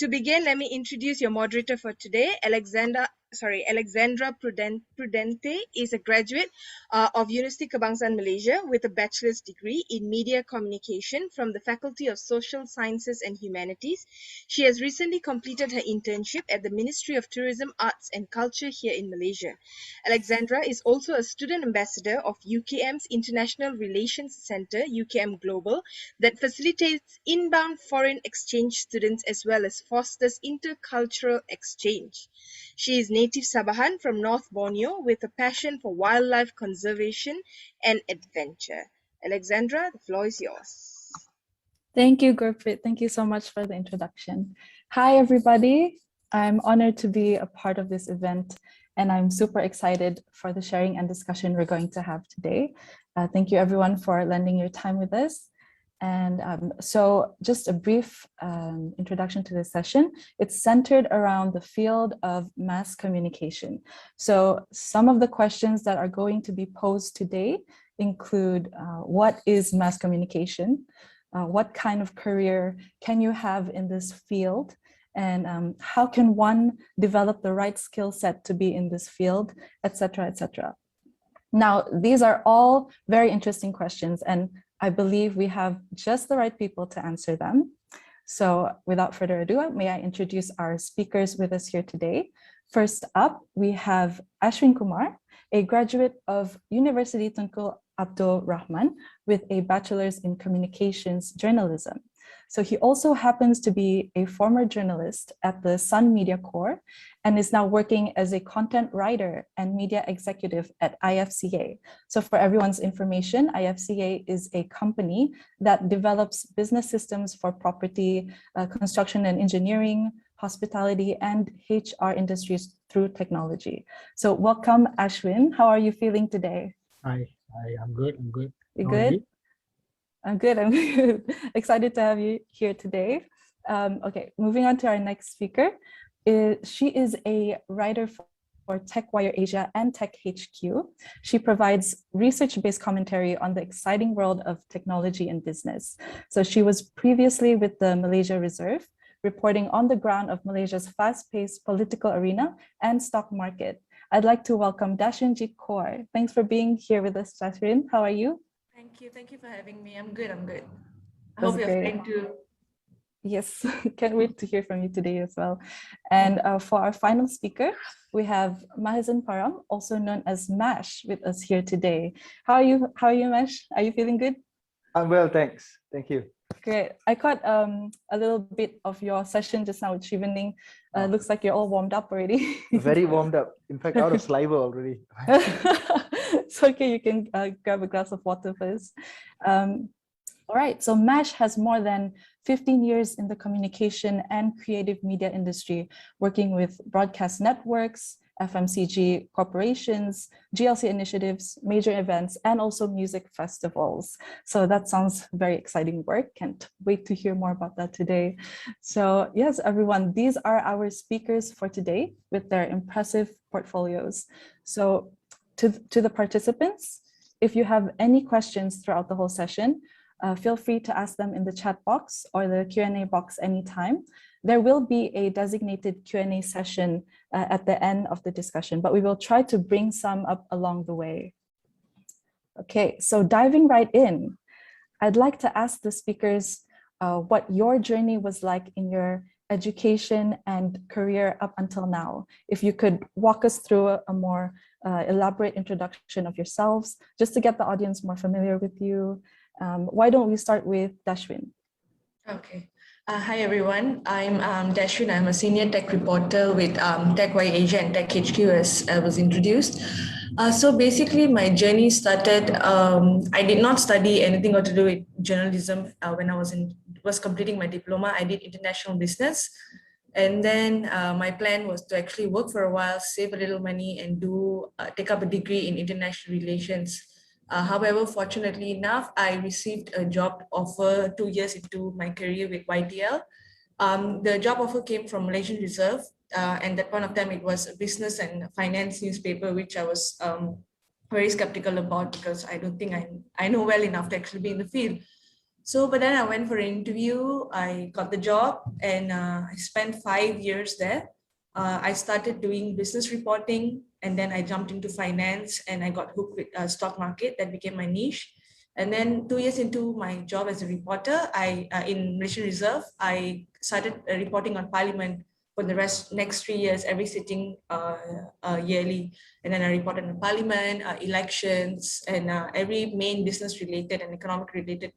To begin, let me introduce your moderator for today. Alexandra Prudente is a graduate of University Kebangsaan Malaysia with a bachelor's degree in media communication from the Faculty of Social Sciences and Humanities. She has recently completed her internship at the Ministry of Tourism, Arts and Culture here in Malaysia. Alexandra is also a student ambassador of UKM's International Relations Centre, UKM Global, that facilitates inbound foreign exchange students as well as fosters intercultural exchange. She is native Sabahan from North Borneo with a passion for wildlife conservation and adventure. Alexandra, the floor is yours. Thank you, Gurpreet. Thank you so much for the introduction. Hi, everybody. I'm honored to be a part of this event, and I'm super excited for the sharing and discussion we're going to have today. Thank you, everyone, for lending your time with us. And so just a brief introduction to this session. It's centered around the field of mass communication. So some of the questions that are going to be posed today include what is mass communication? What kind of career can you have in this field? And how can one develop the right skill set to be in this field, et cetera, et cetera. Now, these are all very interesting questions, and I believe we have just the right people to answer them. So without further ado, may I introduce our speakers with us here today. First up, we have Ashwin Kumar, a graduate of University Tunku Abdul Rahman with a bachelor's in communications journalism. So he also happens to be a former journalist at the Sun Media Corps and is now working as a content writer and media executive at IFCA. So for everyone's information, IFCA is a company that develops business systems for property, construction and engineering, hospitality, and HR industries through technology. So welcome, Ashwin. How are you feeling today? Hi, I'm good. You good? I'm good. I'm good. Excited to have you here today. Okay, moving on to our next speaker. She is a writer for TechWire Asia and Tech HQ. She provides research-based commentary on the exciting world of technology and business. So she was previously with the Malaysia Reserve, reporting on the ground of Malaysia's fast-paced political arena and stock market. I'd like to welcome Dashveenjit Kaur. Thanks for being here with us, Dashveen. How are you? Thank you for having me. I'm good. I That's hope you're great. fine too. Yes, can't wait to hear from you today as well. And for our final speaker, we have Mahesan Param, also known as Mash, with us here today. How are you, Mash? Are you feeling good? I'm well, thanks. Thank you. Great. I caught a little bit of your session just now with Shivening. Looks like you're all warmed up already. Very warmed up. In fact, out of saliva already. It's okay, you can grab a glass of water first. All right, so MASH has more than 15 years in the communication and creative media industry, working with broadcast networks, FMCG corporations, GLC initiatives, major events, and also music festivals. So that sounds very exciting work. Can't wait to hear more about that today. So yes, everyone, these are our speakers for today with their impressive portfolios. So to the participants, if you have any questions throughout the whole session, feel free to ask them in the chat box or the Q&A box anytime. There will be a designated Q&A session at the end of the discussion, but we will try to bring some up along the way. Okay, so diving right in, I'd like to ask the speakers what your journey was like in your education and career up until now. If you could walk us through a more elaborate introduction of yourselves, just to get the audience more familiar with you. Why don't we start with Dashveen? Okay. Hi, everyone. I'm Dashveen. I'm a senior tech reporter with TechWire Asia and Tech HQ, as I was introduced. So basically, my journey started, I did not study anything got to do with journalism when I was completing my diploma. I did international business. And then my plan was to actually work for a while, save a little money, and take up a degree in international relations. However, fortunately enough, I received a job offer 2 years into my career with YTL. The job offer came from Malaysian Reserve, and at that point of time, it was a business and finance newspaper, which I was very skeptical about because I don't think I know well enough to actually be in the field. So, but then I went for an interview, I got the job, and I spent 5 years there. I started doing business reporting, and then I jumped into finance, and I got hooked with stock market. That became my niche. And then 2 years into my job as a reporter, I in Malaysian Reserve, I started reporting on Parliament for the next 3 years, every sitting yearly. And then I reported on Parliament, elections, and every main business related and economic related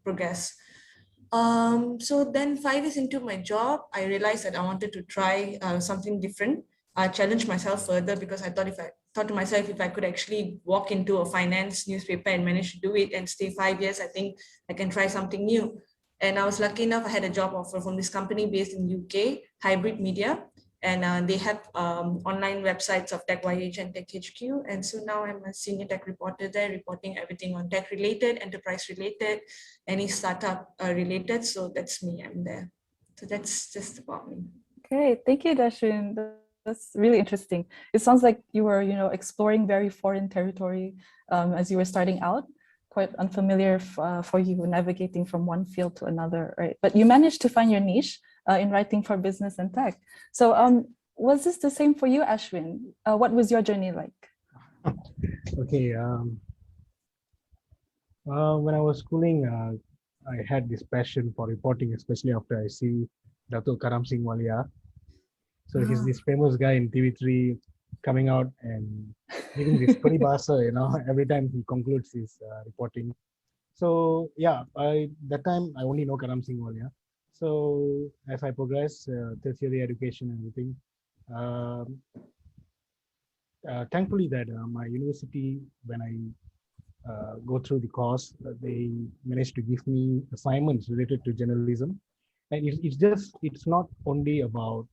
progress. So then 5 years into my job, I realized that I wanted to try something different, challenge myself further, because I thought to myself, if I could actually walk into a finance newspaper and manage to do it and stay 5 years, I think I can try something new. And I was lucky enough, I had a job offer from this company based in UK, Hybrid Media, and they have online websites of TechYH and TechHQ. And so now I'm a senior tech reporter there, reporting everything on tech related, enterprise related, any startup related. So that's me, I'm there. So that's just about me. Okay, thank you, Dashvin. That's really interesting. It sounds like you were, exploring very foreign territory as you were starting out, quite unfamiliar for you navigating from one field to another, right? But you managed to find your niche in writing for business and tech. So was this the same for you, Ashwin? What was your journey like? Okay. When I was schooling, I had this passion for reporting, especially after I see Dato' Karam Singh Walia. So he's this famous guy in TV3 coming out and giving this paribasa, every time he concludes his reporting. So yeah, that time I only know Karam Singh Walia. So as I progress, tertiary education and everything, thankfully that my university, when I go through the course, they managed to give me assignments related to journalism. And it's not only about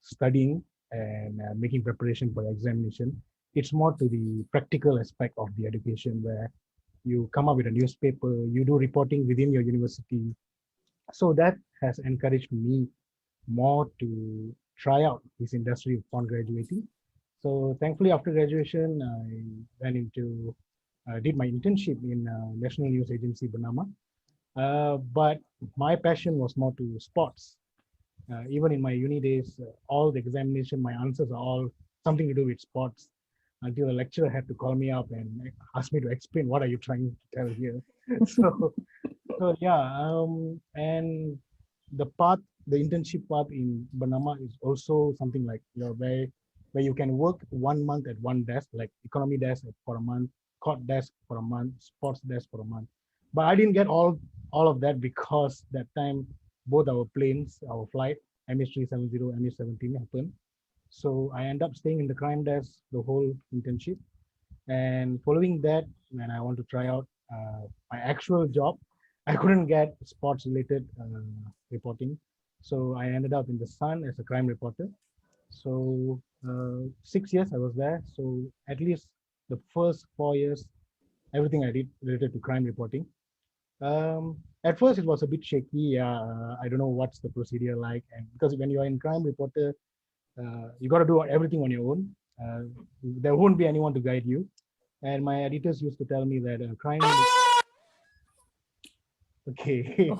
studying and making preparation for the examination. It's more to the practical aspect of the education, where you come up with a newspaper, you do reporting within your university. So that has encouraged me more to try out this industry upon graduating. So thankfully, after graduation, I went into did my internship in National News Agency, Bernama. But my passion was more to sports. Even in my uni days, all the examination, my answers are all something to do with sports, until the lecturer had to call me up and ask me to explain what are you trying to tell here. so yeah, and the internship path in Bernama is also something like where you can work 1 month at one desk, like economy desk for a month, court desk for a month, sports desk for a month. But I didn't get all of that, because that time both our planes, our flight, MH370, MH17 happened. So I end up staying in the crime desk the whole internship. And following that, when I want to try out my actual job, I couldn't get sports related reporting. So I ended up in the Sun as a crime reporter. So 6 years I was there. So at least the first 4 years, everything I did related to crime reporting. At first it was a bit shaky. I don't know what's the procedure like, and because when you are in crime reporter, you got to do everything on your own. There won't be anyone to guide you. And my editors used to tell me that crime. Okay.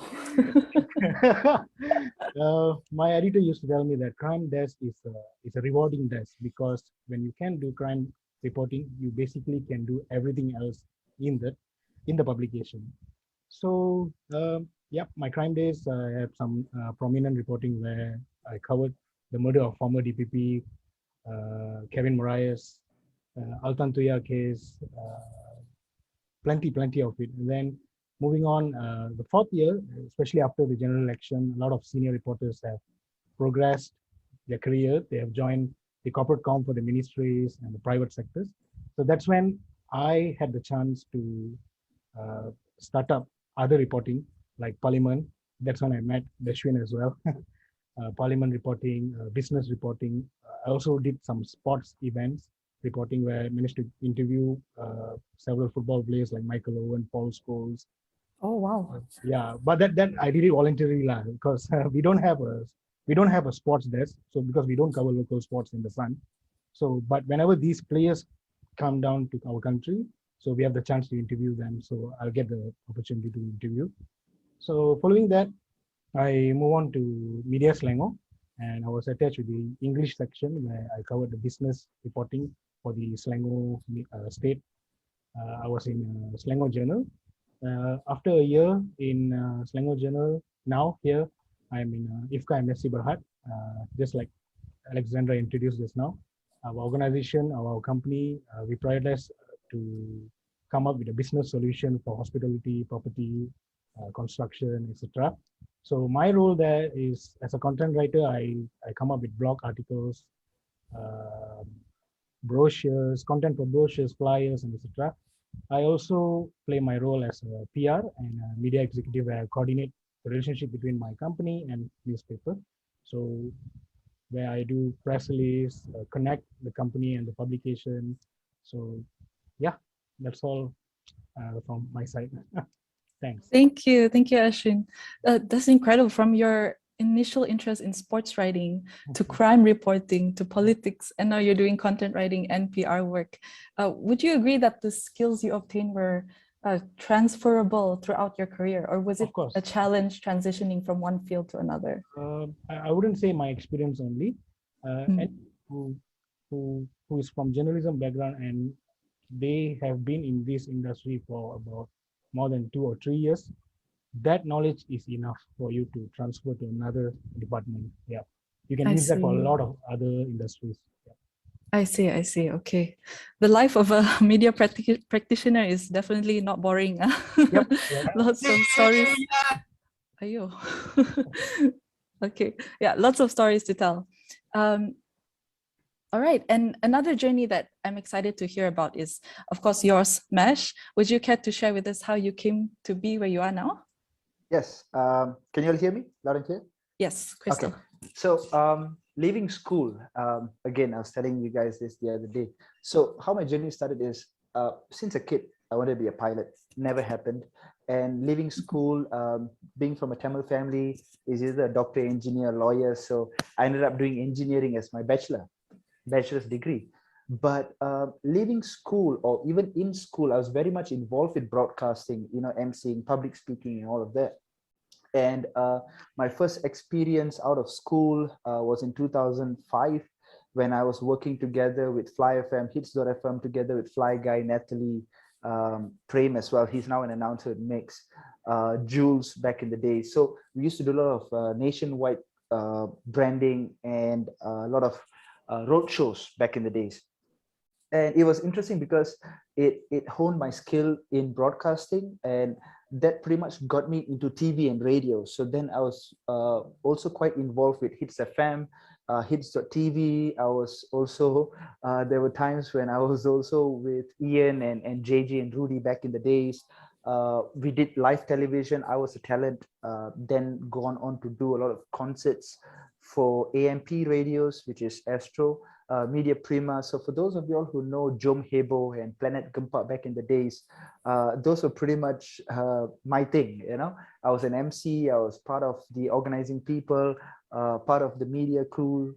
My editor used to tell me that crime desk is a rewarding desk, because when you can do crime reporting, you basically can do everything else in the publication. So yeah, my crime days, I have some prominent reporting where I covered the murder of former DPP Kevin Marias, Altan Tuya case, plenty of it. And then moving on, the fourth year, especially after the general election, a lot of senior reporters have progressed their career. They have joined the corporate comm for the ministries and the private sectors. So that's when I had the chance to start up other reporting, like Parliament. That's when I met Dashveen as well. Parliament reporting, business reporting. I also did some sports events reporting, where I managed to interview several football players like Michael Owen, Paul Scholes. Oh wow! Yeah, but that I did it voluntarily, because we don't have a sports desk. So because we don't cover local sports in the Sun. So, but whenever these players come down to our country, so we have the chance to interview them. So I'll get the opportunity to interview. So following that, I move on to Media Selangor, and I was attached with the English section where I covered the business reporting for the Selangor state. I was in Selangor Journal. After a year in Selangor Journal, now here I'm in IFCA MSc Berhad, just like Alexandra introduced just now. Our organization, our company, we prioritize to come up with a business solution for hospitality, property, construction, etc. So my role there is as a content writer, I come up with blog articles, uh, brochures, content for brochures, flyers, and etc. I also play my role as a PR and a media executive where I coordinate the relationship between my company and newspaper. So where I do press release, connect the company and the publication. So yeah, that's all from my side. Thanks. Thank you, Ashwin. That's incredible. From your initial interest in sports writing to crime reporting to politics, and now you're doing content writing and PR work. Would you agree that the skills you obtained were transferable throughout your career, or was it a challenge transitioning from one field to another? I wouldn't say my experience only. And who is from journalism background and they have been in this industry for about more than 2 or 3 years, that knowledge is enough for you to transfer to another department. Yeah, you can use that for a lot of other industries. Yeah. I see. Okay. The life of a media practitioner is definitely not boring. Yep. Lots of stories. Ayo. Okay. Yeah, lots of stories to tell. All right. And another journey that I'm excited to hear about is, of course, yours, Mesh. Would you care to share with us how you came to be where you are now? Yes. Can you all hear me loud and clear? Yes, crystal. Okay. So leaving school, again, I was telling you guys this the other day. So how my journey started is, since a kid, I wanted to be a pilot. Never happened. And leaving school, being from a Tamil family, is either a doctor, engineer, lawyer. So I ended up doing engineering as my bachelor's degree. But leaving school, or even in school, I was very much involved with broadcasting, emceeing, public speaking, and all of that. And my first experience out of school was in 2005 when I was working together with Fly FM, Hits.fm, together with Fly Guy, Natalie, Prem as well. He's now an announcer at Mix, Jules back in the day. So we used to do a lot of nationwide branding and a lot of road shows back in the days. And it was interesting because it honed my skill in broadcasting, and that pretty much got me into TV and radio. So then I was also quite involved with Hits FM, Hits.tv. I was also, there were times when I was also with Ian and JJ and Rudy back in the days. We did live television. I was a talent, then gone on to do a lot of concerts for AMP radios, which is Astro. Media Prima. So for those of you all who know Jom Hebo and Planet Gempa back in the days, those were pretty much my thing. I was an MC, I was part of the organizing people, part of the media crew.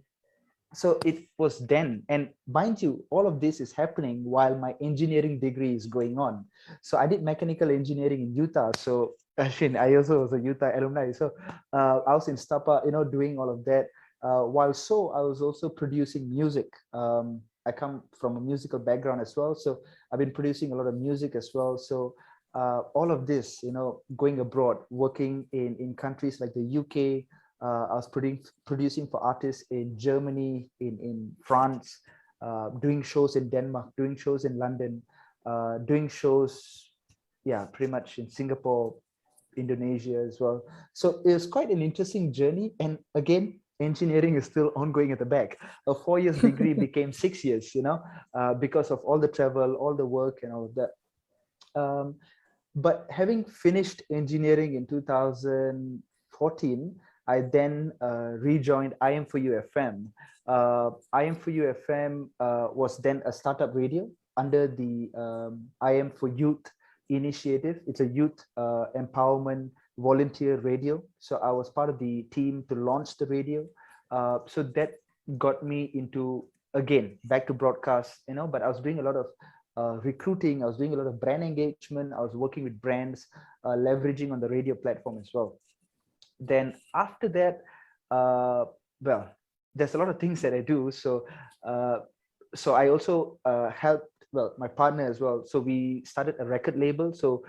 So it was then, and mind you, all of this is happening while my engineering degree is going on. So I did mechanical engineering in Utah. So Ashwin, I also was a Utah alumni. So I was in Stapa, doing all of that. While I was also producing music. I come from a musical background as well. So I've been producing a lot of music as well. So all of this, going abroad, working in countries like the UK, I was producing for artists in Germany, in France, doing shows in Denmark, doing shows in London, doing shows, pretty much in Singapore, Indonesia as well. So it was quite an interesting journey. And again, engineering is still ongoing at the back. A 4 years degree became 6 years, because of all the travel, all the work and all of that. But having finished engineering in 2014, I then rejoined IM4U FM. IM4U FM was then a startup radio under the IM4 Youth initiative. It's a youth empowerment volunteer radio. So I was part of the team to launch the radio. So that got me into, again, back to broadcast, but I was doing a lot of recruiting. I was doing a lot of brand engagement. I was working with brands, leveraging on the radio platform as well. Then after that, well, there's a lot of things that I do. So I also helped, well, my partner as well. So we started a record label. So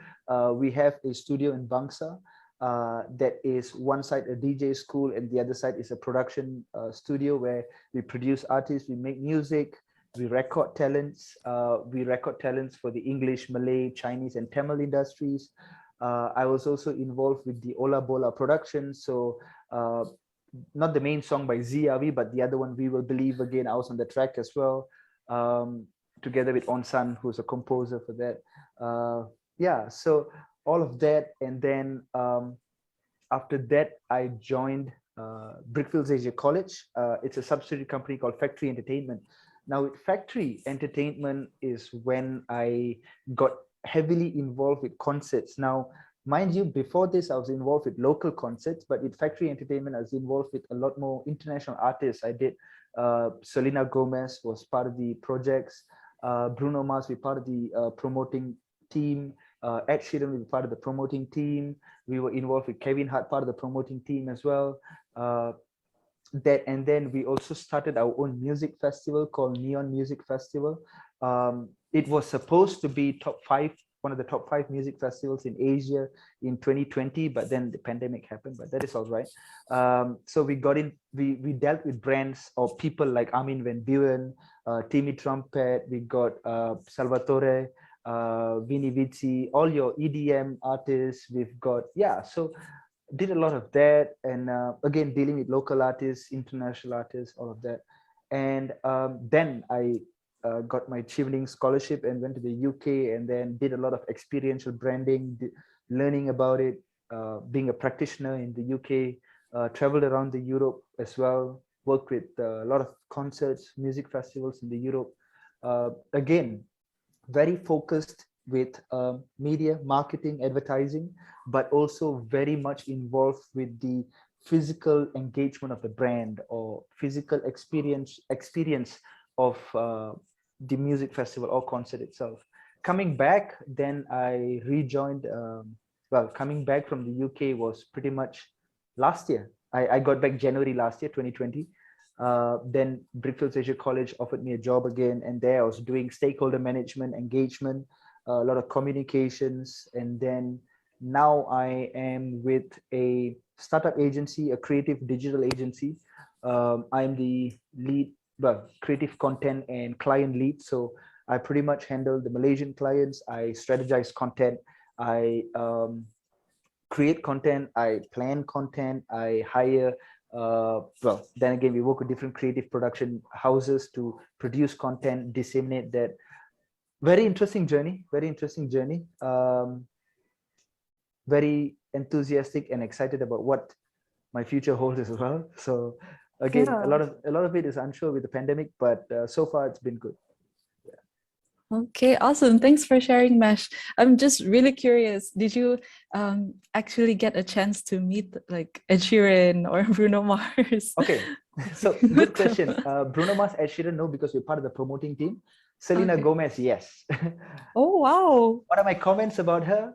we have a studio in Bangsa that is one side a DJ school and the other side is a production studio where we produce artists, we make music, we record talents. We record talents for the English, Malay, Chinese, and Tamil industries. I was also involved with the Ola Bola production. So not the main song by ZRV, but the other one, We Will Believe Again. I was on the track as well, together with Onsan, who's a composer for that. Yeah, so all of that. And then after that, I joined Brickfields Asia College. It's a subsidiary company called Factory Entertainment. Now with Factory Entertainment is when I got heavily involved with concerts. Now, mind you, before this, I was involved with local concerts, but with Factory Entertainment, I was involved with a lot more international artists. I did, Selena Gomez was part of the projects, Bruno Mars was part of the promoting team, Ed Sheeran was part of the promoting team. We were involved with Kevin Hart, part of the promoting team as well. And then we also started our own music festival called Neon Music Festival. It was supposed to be one of the top 5 music festivals in Asia in 2020, but then the pandemic happened, but that is all right. So we got in, we dealt with brands or people like Armin van Buuren, Timmy Trumpet, we got Salvatore, Vini Vici, all your EDM artists, we've got, yeah, so did a lot of that. And again, dealing with local artists, international artists, all of that. And then I got my Chevening scholarship and went to the UK and then did a lot of experiential branding, learning about it, being a practitioner in the UK, traveled around the Europe as well, worked with a lot of concerts, music festivals in the Europe. Again, very focused with media, marketing, advertising, but also very much involved with the physical engagement of the brand or physical experience of the music festival or concert itself. Coming back, then I rejoined, well, coming back from the UK was pretty much last year. I got back January last year, 2020. Then Brickfields Asia College offered me a job again, and there I was doing stakeholder management, engagement, a lot of communications. And then now I am with a startup agency, a creative digital agency. I'm the lead, well, creative content and client lead. So I pretty much handle the Malaysian clients. I strategize content. I create content. I plan content. I hire, well, then again, we work with different creative production houses to produce content, disseminate that. Very interesting journey, very interesting journey. Very enthusiastic and excited about what my future holds as well. So again, Yeah. a lot of it is unsure with the pandemic, but so far it's been good. Okay, awesome. Thanks for sharing, Mesh. I'm just really curious. Did you actually get a chance to meet like Ed Sheeran or Bruno Mars? Okay, so good question. Bruno Mars, Ed Sheeran, no, because we're part of the promoting team. Selena Okay. Gomez, yes. Oh, wow. What are my comments about her?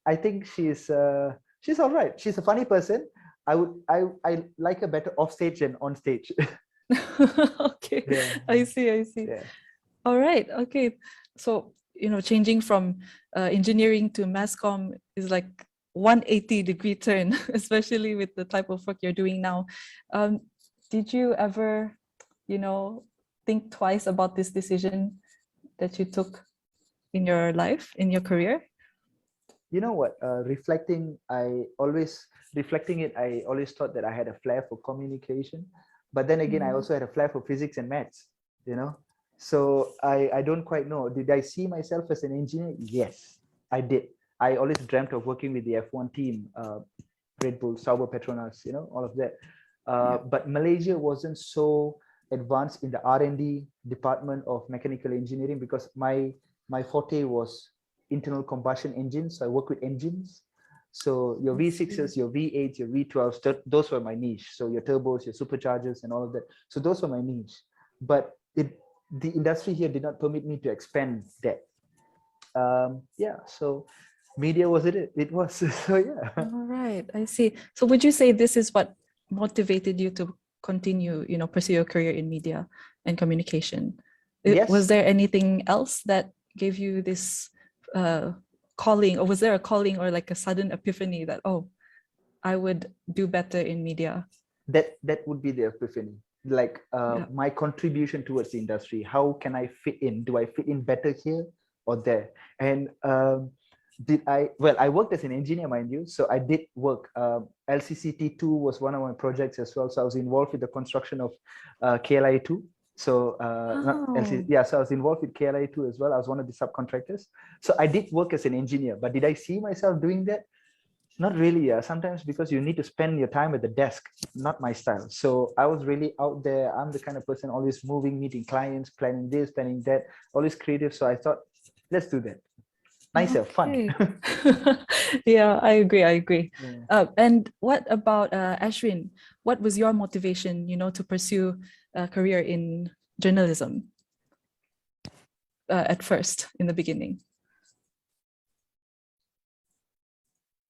I think she's all right. She's a funny person. I like her better off stage than on stage. Okay, Yeah. I see. Yeah. All right. Okay. So, changing from engineering to mass comm is like 180-degree turn, especially with the type of work you're doing now. Did you ever, think twice about this decision that you took in your life, in your career? You know what? Reflecting it, I always thought that I had a flair for communication, but then again, I also had a flair for physics and maths. So I don't quite know. Did I see myself as an engineer? Yes, I did. I always dreamt of working with the F1 team, Red Bull, Sauber, Petronas, all of that. But Malaysia wasn't so advanced in the R&D department of mechanical engineering because my forte was internal combustion engines. So I work with engines. So your V6s, your V8s, your V12s, those were my niche. So your turbos, your superchargers, and all of that. So those were my niche. But the industry here did not permit me to expand that. Yeah, so media was it was. So yeah. All right, I see. So would you say this is what motivated you to continue, pursue your career in media and communication? Was Yes. there anything else that gave you this calling, or was there a calling or like a sudden epiphany that, oh, I would do better in media? That would be the epiphany. Like Yeah. my contribution towards the industry. How can I fit in? Do I fit in better here or there? And I worked as an engineer, mind you. So I did work. LCCT2 was one of my projects as well. So I was involved with the construction of KLI2. So so I was involved with KLI2 as well. I was one of the subcontractors. So I did work as an engineer, but did I see myself doing that? Not really. Sometimes because you need to spend your time at the desk, not my style. So I was really out there. I'm the kind of person always moving, meeting clients, planning this, planning that, always creative. So I thought, let's do that. Nicer, fun. Yeah, I agree. Yeah. And what about Ashwin? What was your motivation, to pursue a career in journalism at first, in the beginning?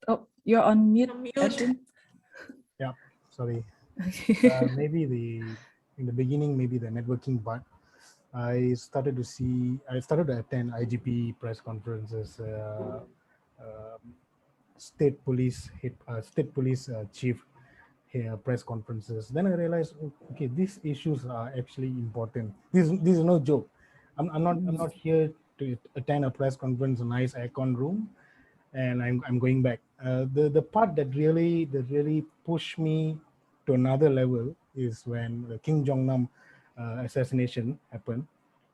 Oh, you're on mute, Ashwin. Yeah, sorry. Maybe in the beginning, maybe the networking part. I started to attend IGP press conferences, state police chief press conferences. Then I realized, okay, these issues are actually important. This is no joke. I'm not here to attend a press conference, a nice aircon room, and I'm going back. The part that really pushed me to another level is when the Kim Jong Nam assassination happened.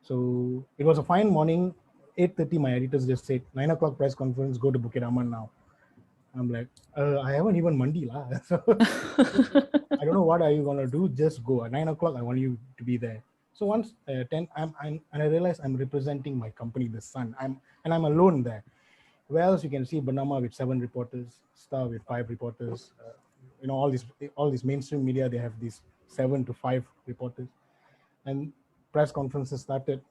So it was a fine morning, 8:30. My editors just said 9 o'clock press conference. Go to Bukit Aman now. I'm like, I haven't even mandi lah. So I don't know what are you gonna do. Just go at 9 o'clock. I want you to be there. So once 10, and I realized I'm representing my company, the Sun. I'm alone there. Where else you can see Banama with 7 reporters, Star with 5 reporters. All these mainstream media, they have these 7 to 5 reporters. And press conferences started.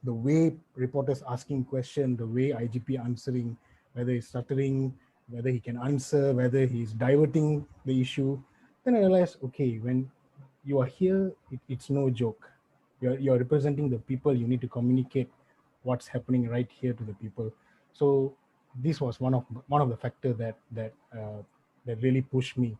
The way reporters asking questions, the way IGP answering, whether he's stuttering, whether he can answer, whether he's diverting the issue. Then I realized, okay, when you are here, it's no joke. You're representing the people. You need to communicate what's happening right here to the people. So this was one of the factors that really pushed me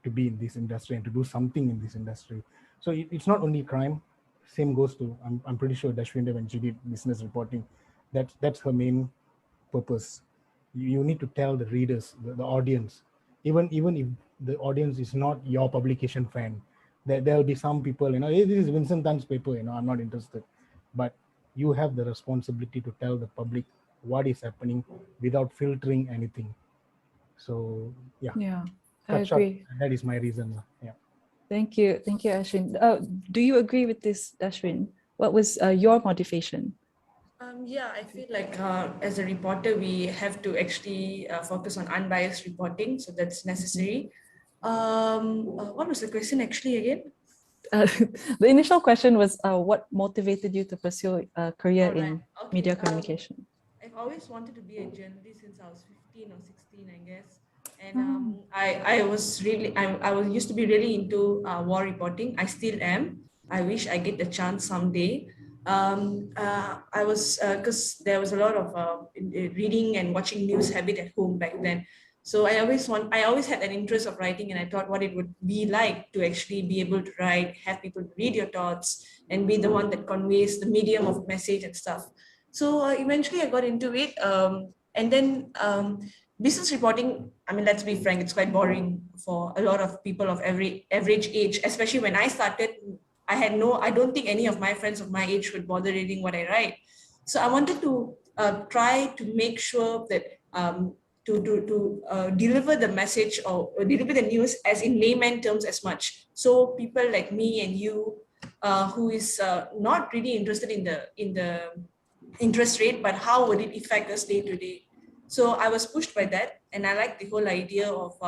to be in this industry and to do something in this industry. So it's not only crime. Same goes to, I'm pretty sure Dashveenjit, when she did business reporting, that's her main purpose. You need to tell the readers, the audience, even if the audience is not your publication fan, there'll be some people, hey, this is Vincent Tan's paper, I'm not interested. But you have the responsibility to tell the public what is happening without filtering anything. So yeah, I agree. that is my reason. Yeah. Thank you, Ashwin. Do you agree with this, Ashwin? What was your motivation? Yeah, I feel like as a reporter, we have to actually focus on unbiased reporting. So that's necessary. What was the question actually again? The initial question was what motivated you to pursue a career in media communication? I've always wanted to be a journalist since I was 15 or 16, I guess. And I was used to be really into war reporting. I still am. I wish I get the chance someday. I was because there was a lot of reading and watching news habit at home back then. So I always had an interest of writing, and I thought what it would be like to actually be able to write, have people read your thoughts, and be the one that conveys the medium of message and stuff. So eventually I got into it, and then business reporting. I mean, let's be frank, it's quite boring for a lot of people of every average age, especially when I started. I don't think any of my friends of my age would bother reading what I write. So I wanted to try to make sure that to deliver the message or deliver the news as in layman terms as much. So people like me and you, who is not really interested in the interest rate, but how would it affect us day to day? So I was pushed by that, and I like the whole idea of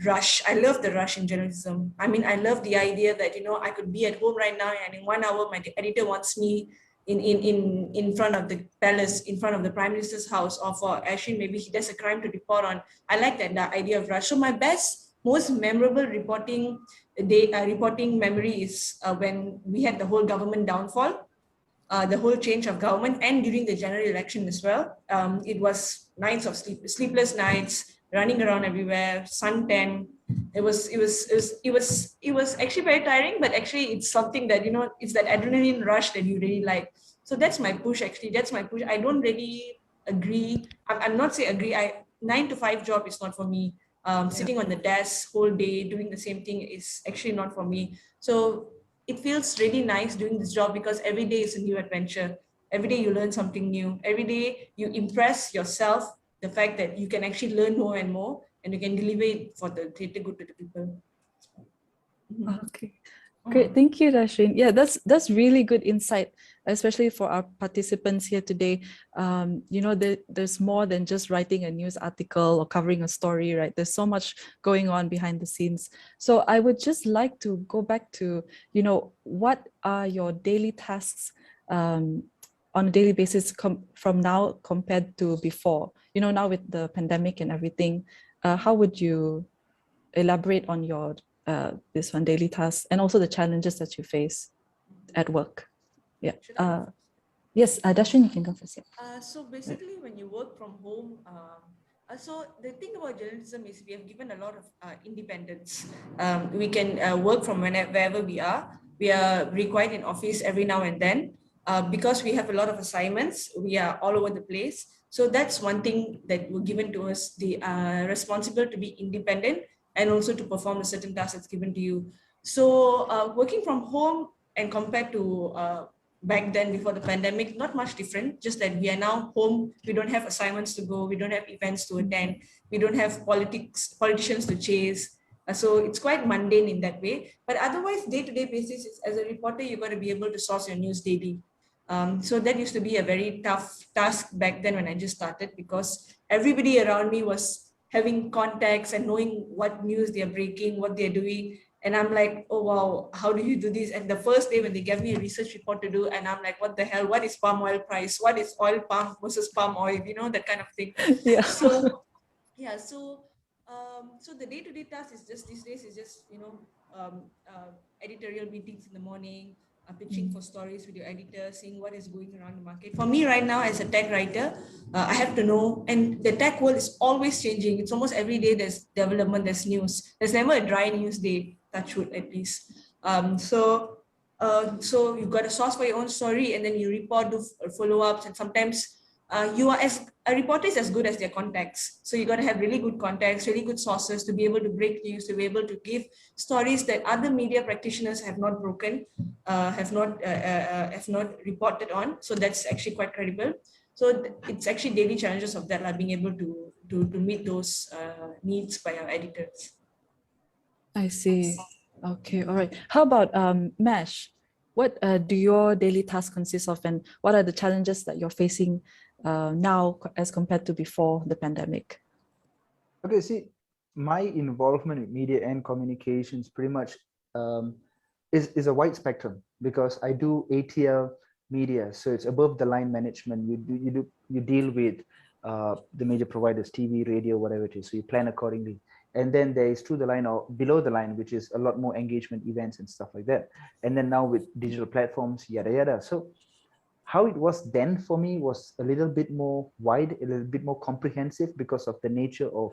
rush. I love the rush in journalism. I mean, I love the idea that, I could be at home right now and in 1 hour, my editor wants me in front of the palace, in front of the Prime Minister's house, or for Ashwin, maybe he does a crime to report on. I like that idea of rush. So my most memorable reporting memory is when we had the whole government downfall, the whole change of government, and during the general election as well. It was nights of sleepless nights, running around everywhere, suntan. It was actually very tiring, but actually it's something that, it's that adrenaline rush that you really like. So that's my push. Actually, that's my push. I don't really agree. I'm not say agree. 9 to 5 job is not for me. Sitting on the desk whole day doing the same thing is actually not for me. So it feels really nice doing this job because every day is a new adventure. Every day you learn something new. Every day you impress yourself, the fact that you can actually learn more and more, and you can deliver it for the greater good to the people. Okay, great. Thank you, Dashveen. Yeah, that's really good insight, especially for our participants here today. There's more than just writing a news article or covering a story, right? There's so much going on behind the scenes. So I would just like to go back to, what are your daily tasks on a daily basis from now compared to before? Now with the pandemic and everything, how would you elaborate on your this one daily tasks and also the challenges that you face at work? Yeah. Yes, Dashveen, you can go first. Yeah. So basically, when you work from home, so the thing about journalism is we have given a lot of independence. We can work from wherever we are. We are required in office every now and then. Because we have a lot of assignments, we are all over the place. So that's one thing that were given to us, the responsibility to be independent and also to perform a certain task that's given to you. So working from home and compared to back then before the pandemic, not much different, just that we are now home. We don't have assignments to go. We don't have events to attend. We don't have politicians to chase. So it's quite mundane in that way. But otherwise, day-to-day basis, as a reporter, you're going to be able to source your news daily. So that used to be a very tough task back then when I just started, because everybody around me was having contacts and knowing what news they're breaking, what they're doing. And I'm like, oh, wow, how do you do this? And the first day when they gave me a research report to do, and I'm like, what the hell? What is palm oil price? What is oil palm versus palm oil? That kind of thing. Yeah. So, yeah. So the day-to-day task is just these days is just, editorial meetings in the morning, pitching for stories with your editor, seeing what is going around the market. For me right now as a tech writer, I have to know, and the tech world is always changing. It's almost every day there's development, there's news. There's never a dry news day, touch wood at least. So you've got a source for your own story, and then you report, do follow-ups, and sometimes a reporter is as good as their contacts. So you got to have really good contacts, really good sources to be able to break news, to be able to give stories that other media practitioners have not broken, have not reported on. So that's actually quite credible. So it's actually daily challenges of that, like being able to meet those needs by our editors. I see. Okay, all right. How about Mesh? What do your daily tasks consist of, and what are the challenges that you're facing now as compared to before the pandemic? Okay, see, my involvement with media and communications pretty much is a wide spectrum, because I do ATL media, so it's above the line management. You deal with the major providers, TV, radio, whatever it is. So you plan accordingly. And then there is through the line or below the line, which is a lot more engagement events and stuff like that. And then now with digital platforms, yada yada. So how it was then for me was a little bit more wide, a little bit more comprehensive, because of the nature of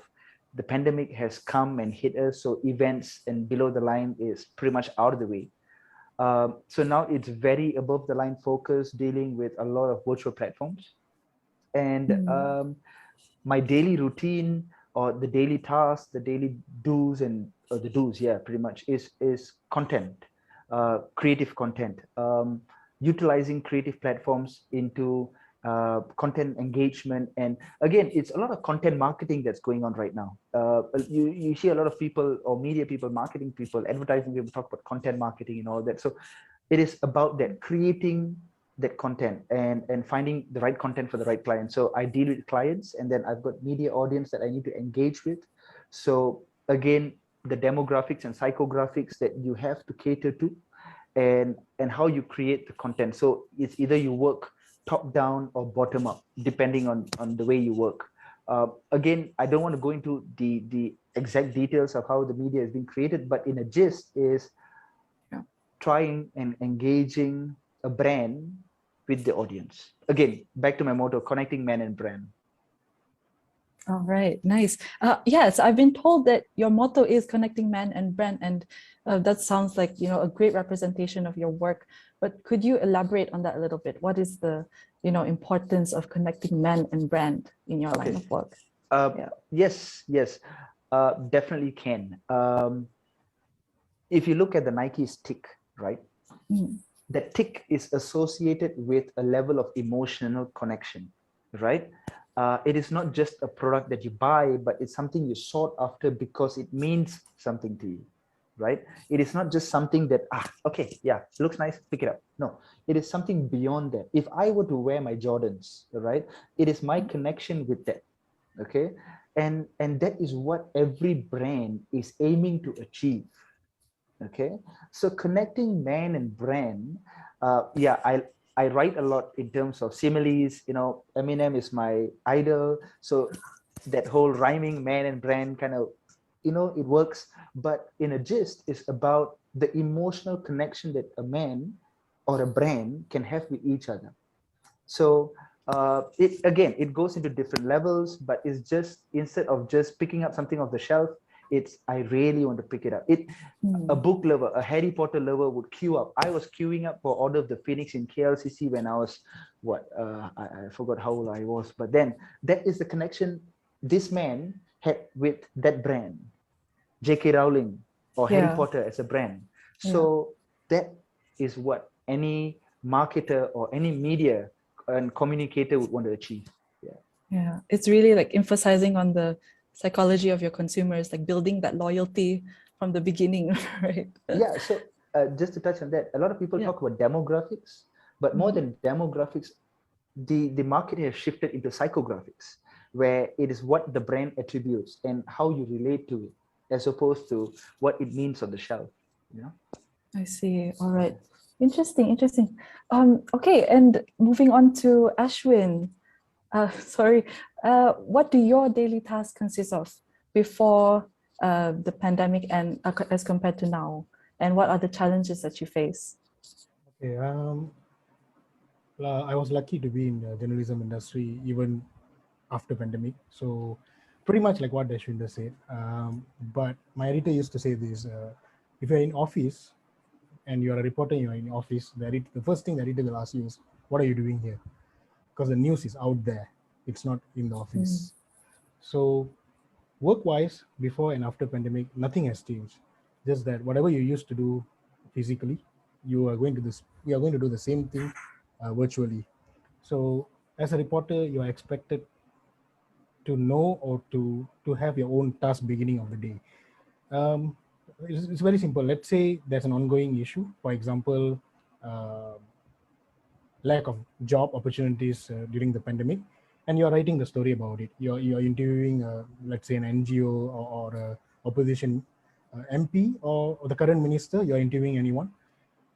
the pandemic has come and hit us. So events and below the line is pretty much out of the way. So now it's very above the line focus, dealing with a lot of virtual platforms. And my daily routine, or the daily tasks, the daily do's and the do's, yeah, pretty much is content, creative content, utilizing creative platforms into content engagement. And again, it's a lot of content marketing that's going on right now. You see a lot of people, or media people, marketing people, advertising people talk about content marketing and all that. So it is about that, creating that content and finding the right content for the right client. So I deal with clients, and then I've got media audience that I need to engage with. So again, the demographics and psychographics that you have to cater to, and how you create the content. So it's either you work top down or bottom up, depending on the way you work. Again, I don't want to go into the exact details of how the media is being created, but in a gist is trying and engaging a brand with the audience. Again, back to my motto, connecting man and brand. All right, nice. Yes, I've been told that your motto is connecting man and brand, and that sounds like, you know, a great representation of your work. But could you elaborate on that a little bit? What is the, you know, importance of connecting man and brand in your line of work? Yes, definitely can. If you look at the Nike's tick, right? The tick is associated with a level of emotional connection, right? It is not just a product that you buy, but it's something you sought after because it means something to you, right? It is not just something that, okay, yeah, looks nice, pick it up. No, it is something beyond that. If I were to wear my Jordans, right, it is my connection with that, okay? And that is what every brand is aiming to achieve, okay? So connecting man and brand, I write a lot in terms of similes. You know, Eminem is my idol, so that whole rhyming man and brand kind of, you know, it works. But in a gist, is about the emotional connection that a man or a brand can have with each other. So it goes into different levels, but it's just, instead of just picking up something off the shelf, it's, I really want to pick it up. A book lover, a Harry Potter lover would queue up. I was queuing up for Order of the Phoenix in KLCC when I was, I forgot how old I was, but then that is the connection this man had with that brand, J.K. Rowling or Harry Potter as a brand. So that is what any marketer or any media and communicator would want to achieve. Yeah, it's really like emphasizing on the psychology of your consumers, like building that loyalty from the beginning, right? Yeah, so just to touch on that, a lot of people talk about demographics, but more than demographics, the market has shifted into psychographics, where it is what the brand attributes and how you relate to it, as opposed to what it means on the shelf. You know? I see. All right. Interesting. Okay, and moving on to Ashwin. What do your daily tasks consist of before the pandemic and as compared to now? And what are the challenges that you face? Okay, I was lucky to be in the journalism industry even after pandemic. So pretty much like what Dashveenjit said. But my editor used to say this, if you're in office and you're a reporter, you're in office, the first thing the editor will ask you is, what are you doing here? Because the news is out there. It's not in the office. So work-wise, before and after pandemic, nothing has changed. Just that whatever you used to do physically, we are going to do the same thing virtually. So as a reporter, you are expected to know or to have your own task beginning of the day. It's very simple. Let's say there's an ongoing issue, for example, lack of job opportunities during the pandemic, and you're writing the story about it. You're interviewing, let's say, an NGO or a opposition MP or the current minister. You're interviewing anyone.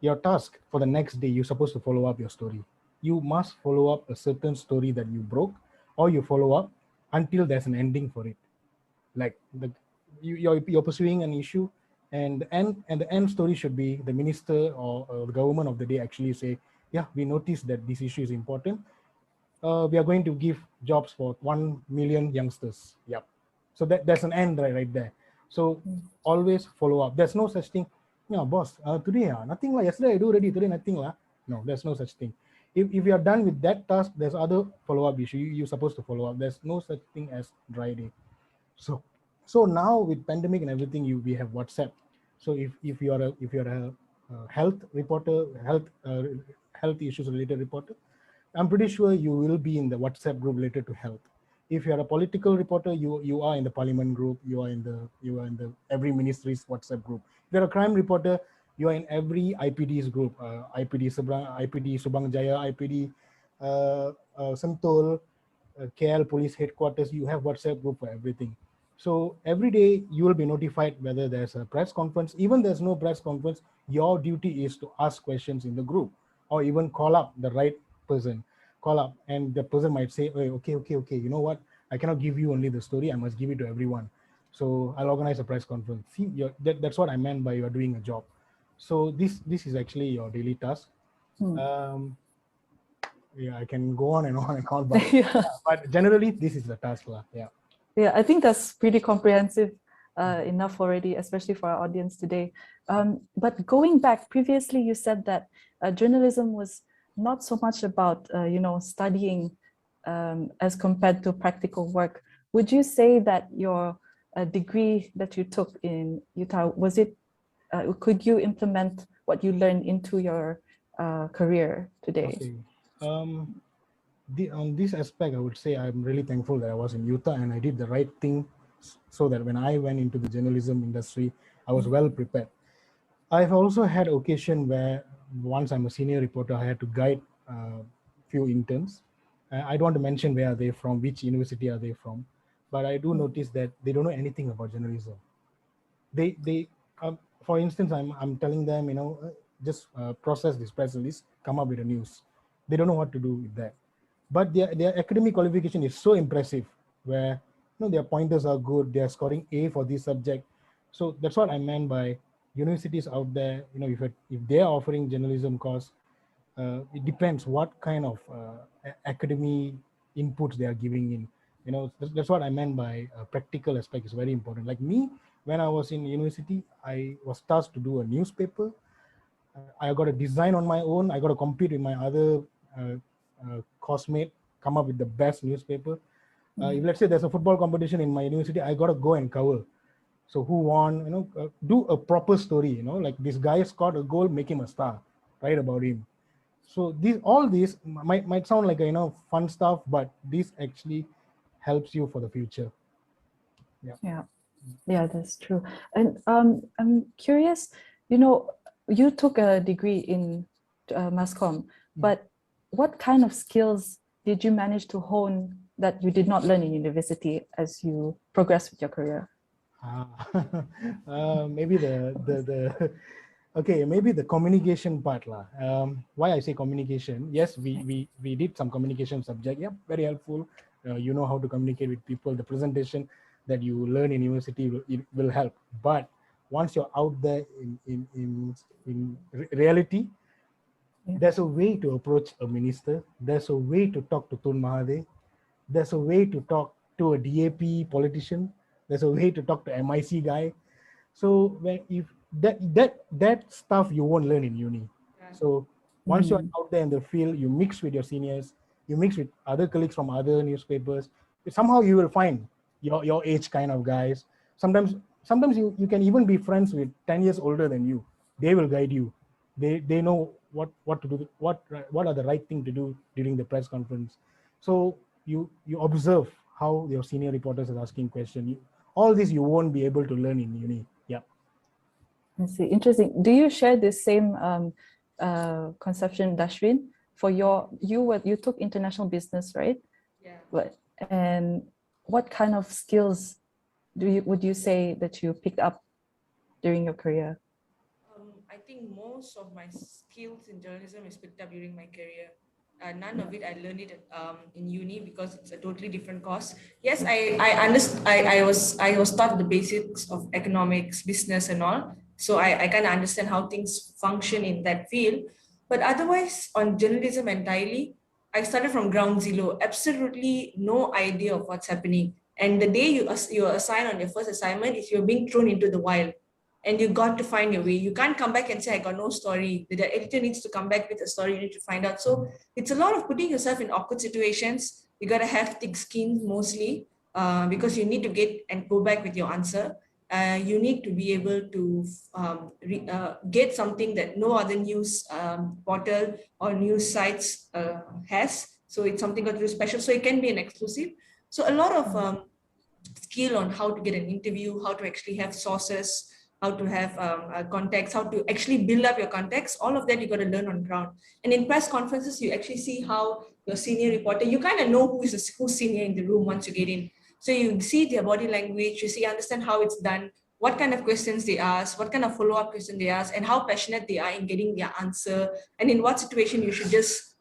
Your task for the next day, you're supposed to follow up your story. You must follow up a certain story that you broke, or you follow up until there's an ending for it. Like you're pursuing an issue, and the end story should be the minister or the government of the day actually say, yeah, we noticed that this issue is important. We are going to give jobs for 1 million youngsters. Yep. So that's an end right there. So always follow up. There's no such thing. No, boss, today, nothing like yesterday I do already, today nothing. No, there's no such thing. If you are done with that task, there's other follow-up issue you're supposed to follow up. There's no such thing as dry day. So now with pandemic and everything, we have WhatsApp. So if you're a health reporter, health issues related reporter, I'm pretty sure you will be in the WhatsApp group related to health. If you're a political reporter, you are in the parliament group, you are in the every ministry's WhatsApp group. If you're a crime reporter, you are in every IPD's group, IPD Subang Jaya, IPD Sentul, KL Police Headquarters. You have WhatsApp group for everything. So every day you will be notified whether there's a press conference. Even there's no press conference, your duty is to ask questions in the group, or even call up the right person. Call up, and the person might say, "Hey, okay, you know what? I cannot give you only the story. I must give it to everyone. So I'll organize a press conference." See, that's what I meant by you're doing a job. So this is actually your daily task. Um, yeah, I can go on and on and on, but Yeah. but generally this is the task, lah. Yeah. Yeah, I think that's pretty comprehensive enough already, especially for our audience today. But going back, previously you said that journalism was not so much about, studying as compared to practical work. Would you say that your degree that you took in Utah, could you implement what you learned into your career today? Okay. On this aspect, I would say I'm really thankful that I was in Utah and I did the right thing, so that when I went into the journalism industry, I was well prepared. I've also had occasion where once I'm a senior reporter, I had to guide a few interns. I don't want to mention where are they from, which university are they from, but I do notice that they don't know anything about journalism. They for instance, I'm telling them, just process this press release, come up with a news. They don't know what to do with that, but their academic qualification is so impressive, where their pointers are good, they are scoring A for this subject. So that's what I meant by universities out there. If they are offering journalism course, it depends what kind of academy inputs they are giving in. That's what I meant by practical aspect is very important. Like me, when I was in university, I was tasked to do a newspaper. I got a design on my own. I got to compete with my other course mate, come up with the best newspaper. If let's say there's a football competition in my university, I got to go and cover. So who won, do a proper story, like this guy scored a goal, make him a star, write about him. So all these might sound like fun stuff, but this actually helps you for the future. Yeah, that's true. And I'm curious, you took a degree in mass comm, but what kind of skills did you manage to hone that you did not learn in university as you progress with your career? Maybe maybe the communication part lah. Why I say communication? Yes, we did some communication subject. Yeah, very helpful. You know how to communicate with people. The presentation that you learn in university will help. But once you're out there in reality, there's a way to approach a minister. There's a way to talk to Tun Mahathir. There's a way to talk to a DAP politician. There's a way to talk to MIC guy. So if that stuff you won't learn in uni. So once you're out there in the field, you mix with your seniors, you mix with other colleagues from other newspapers. Somehow you will find your age kind of guys. Sometimes you can even be friends with 10 years older than you. They will guide you. They know what to do, what are the right thing to do during the press conference. So you observe how your senior reporters are asking questions. All this you won't be able to learn in uni. Yeah. I see. Interesting. Do you share this same conception, Dashveen? For you took international business, right? Yeah. And what kind of skills would you say that you picked up during your career? I think most of my skills in journalism is picked up during my career. None of it I learned it in uni because it's a totally different course. Yes, I was taught the basics of economics, business, and all. So I kind of understand how things function in that field. But otherwise, on journalism entirely, I started from ground zero. Absolutely no idea of what's happening. And the day you are assigned on your first assignment is you're being thrown into the wild. And you got to find your way. You can't come back and say, I got no story. The editor needs to come back with a story. You need to find out. So it's a lot of putting yourself in awkward situations. You got to have thick skin mostly because you need to get and go back with your answer. You need to be able to get something that no other news portal or news sites has. So it's something got to do special. So it can be an exclusive. So a lot of skill on how to get an interview, how to actually have sources, how to have contacts, how to actually build up your contacts. All of that you got to learn on ground. And in press conferences, you actually see how your senior reporter, you kind of know who's senior in the room once you get in. So you see their body language, you understand how it's done, what kind of questions they ask, what kind of follow-up question they ask, and how passionate they are in getting their answer, and in what situation you should just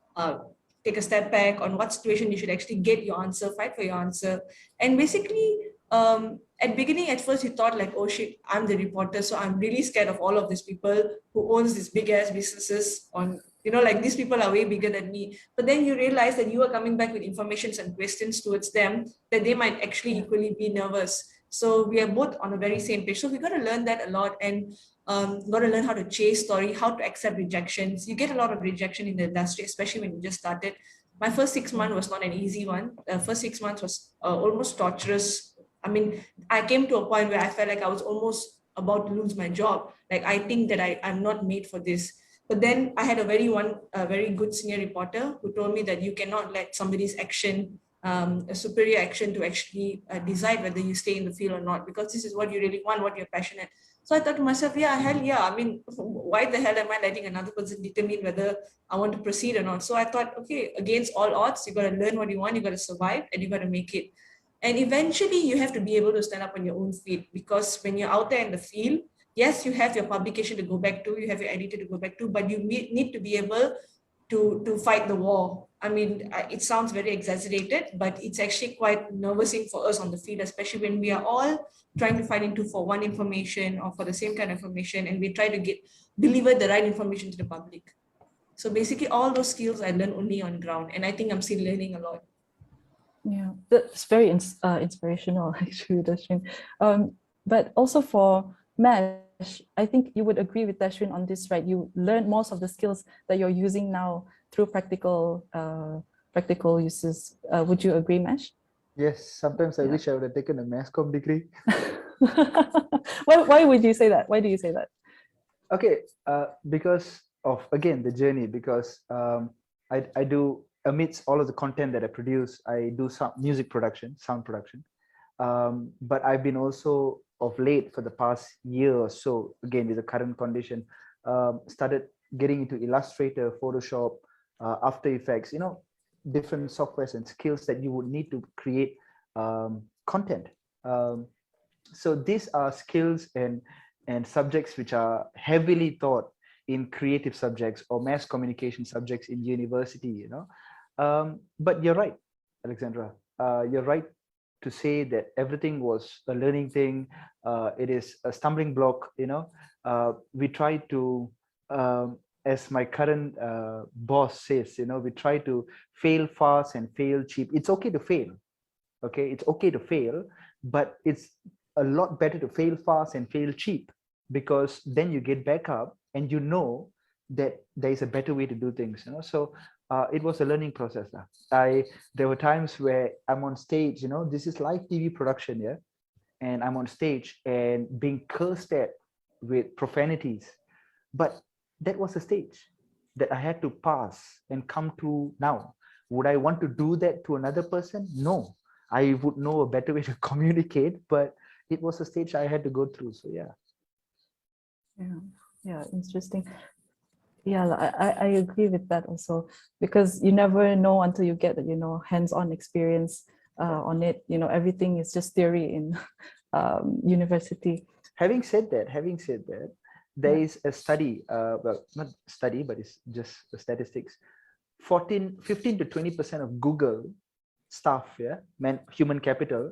take a step back, on what situation you should actually get your answer, fight for your answer. And basically, at beginning, at first, you thought like, oh shit, I'm the reporter, so I'm really scared of all of these people who owns these big ass businesses on, like these people are way bigger than me. But then you realize that you are coming back with information and questions towards them that they might actually equally be nervous. So we are both on a very same page. So we got to learn that a lot, and got to learn how to chase story, how to accept rejections. You get a lot of rejection in the industry, especially when you just started. My first 6 months was not an easy one. The first 6 months was almost torturous. I mean, I came to a point where I felt like I was almost about to lose my job. Like, I think that I'm not made for this. But then I had a very good senior reporter who told me that you cannot let somebody's action, a superior action, to actually decide whether you stay in the field or not, because this is what you really want, what you're passionate. So I thought to myself, yeah, hell yeah. I mean, why the hell am I letting another person determine whether I want to proceed or not? So I thought, okay, against all odds, you got to learn what you want, you got to survive, and you got to make it. And eventually you have to be able to stand up on your own feet, because when you're out there in the field, yes, you have your publication to go back to, you have your editor to go back to, but you need to be able to fight the war. I mean, it sounds very exaggerated, but it's actually quite nervousing for us on the field, especially when we are all trying to fight into for one information or for the same kind of information, and we try to deliver the right information to the public. So basically all those skills I learned only on ground, and I think I'm still learning a lot. Yeah, that's very inspirational, actually, Dashveen. But also for Mesh, I think you would agree with Dashveen on this, right? You learn most of the skills that you're using now through practical uses. Would you agree, Mesh? Yes, sometimes I wish I would have taken a mass comm degree. Why would you say that? Why do you say that? Okay, because of, again, the journey, because I do, amidst all of the content that I produce, I do some music production, sound production. But I've been also, of late, for the past year or so, again, with the current condition, started getting into Illustrator, Photoshop, After Effects, different softwares and skills that you would need to create content. So these are skills and subjects which are heavily taught in creative subjects or mass communication subjects in university, but you're right, Alexandra. You're right to say that everything was a learning thing. It is a stumbling block. We try to, as my current boss says, we try to fail fast and fail cheap. It's okay to fail. Okay, it's okay to fail, but it's a lot better to fail fast and fail cheap, because then you get back up and you know that there is a better way to do things. So it was a learning process. There were times where I'm on stage, this is live TV production, yeah, and I'm on stage and being cursed at with profanities, but that was a stage that I had to pass and come to now. Would I want to do that to another person? No, I would know a better way to communicate, but it was a stage I had to go through. So yeah, interesting. Yeah, I agree with that also, because you never know until you get hands-on experience on it. Everything is just theory in university. Having said that, there is a study, well, not study, but it's just statistics. 15 to 20% of Google staff, human capital,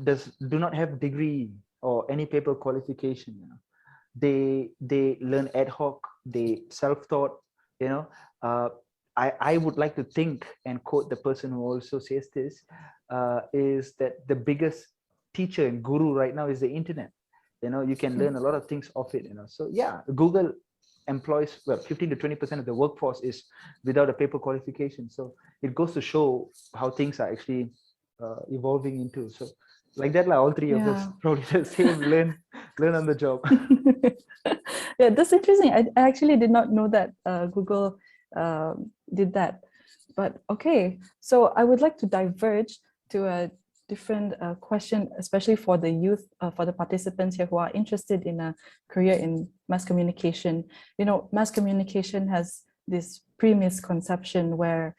do not have degree or any paper qualification. They learn ad hoc, they self-taught. I would like to think and quote the person who also says this, is that the biggest teacher and guru right now is the internet. You can learn a lot of things off it. So yeah, Google employs, well, 15 to 20% of the workforce is without a paper qualification. So it goes to show how things are actually evolving into. So like that, all three of us probably the same, learn on the job. Yeah, that's interesting. I actually did not know that Google did that. But okay, so I would like to diverge to a different question, especially for the youth, for the participants here who are interested in a career in mass communication. Mass communication has this premisconception where,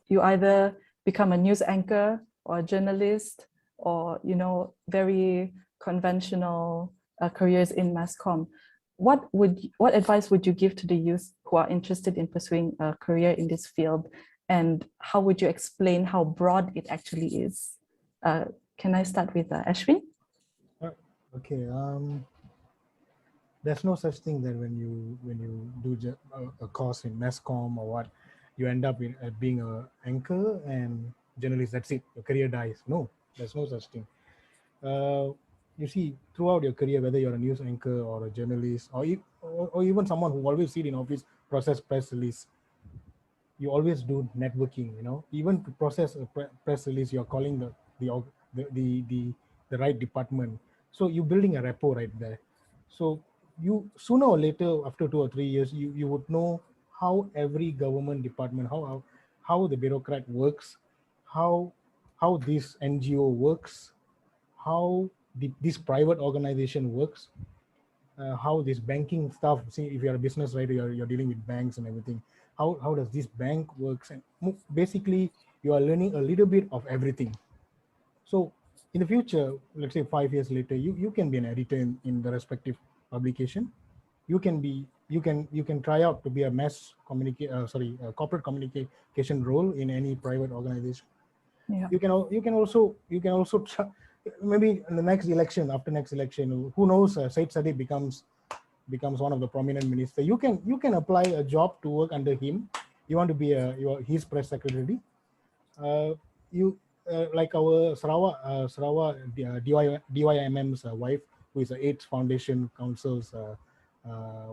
you either become a news anchor or journalist or, very conventional careers in mass comm. What advice would you give to the youth who are interested in pursuing a career in this field? And how would you explain how broad it actually is? Can I start with Ashwin? Okay. There's no such thing that when you do a course in mass comm or what, you end up being a anchor and journalist. That's it. Your career dies. No, there's no such thing. You see, throughout your career, whether you're a news anchor or a journalist, or even someone who always sit in office, process press release, you always do networking. Even to process a press release, you're calling the right department. So you're building a rapport right there. So you sooner or later, after 2 or 3 years, you would know how every government department, how the bureaucrat works, how this NGO works, how this private organization works, how this banking stuff. See, if you're a business writer, you're dealing with banks and everything. How does this bank works? And basically, you are learning a little bit of everything. So in the future, let's say 5 years later, you can be an editor in the respective publication. You can try out to be a corporate communication role in any private organization. Yeah. You can also try, maybe in the next election, after next election, who knows, Said Sadiq becomes one of the prominent ministers. You can apply a job to work under him. You want to be his press secretary. You like our Sarawak DYMM's wife, who is the AIDS Foundation Council's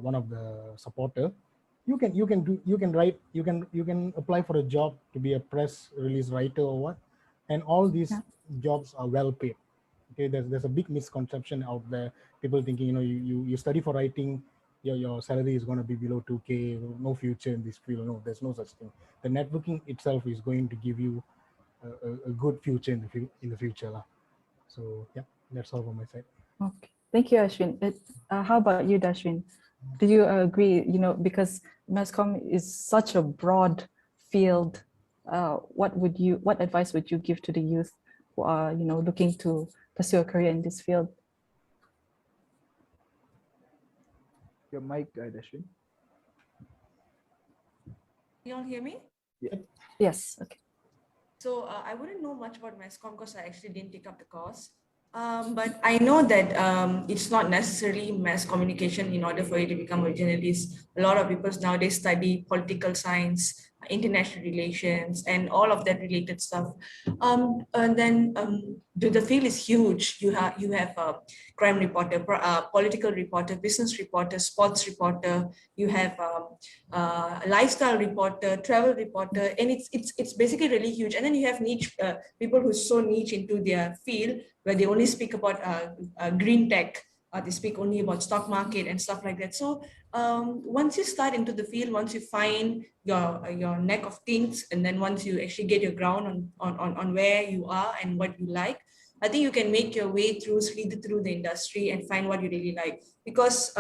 one of the supporter. You can apply for a job to be a press release writer or what, and all these jobs are well paid. Okay, there's a big misconception out there. People thinking, you study for writing, your salary is going to be below 2K, no future in this field. No, there's no such thing. The networking itself is going to give you a good future in the future. So yeah, that's all from my side. Okay, thank you, Ashwin. How about you, Dashveen? Do you agree, because mass comm is such a broad field, what advice would you give to the youth who are, looking to pursue a career in this field? Your mic, Dashveen. You all hear me? Yeah. Yes. Okay. So I wouldn't know much about mass comm because I actually didn't take up the course. But I know that it's not necessarily mass communication in order for you to become a journalist. A lot of people nowadays study political science, international relations, and all of that related stuff. And then the field is huge. You have a crime reporter, political reporter, business reporter, sports reporter. You have a lifestyle reporter, travel reporter, and it's basically really huge. And then you have niche people who are so niche into their field, where they only speak about green tech, they speak only about stock market and stuff like that. So once you start into the field, once you find your neck of things, and then once you actually get your ground on where you are and what you like, I think you can make your way slid through the industry and find what you really like. Because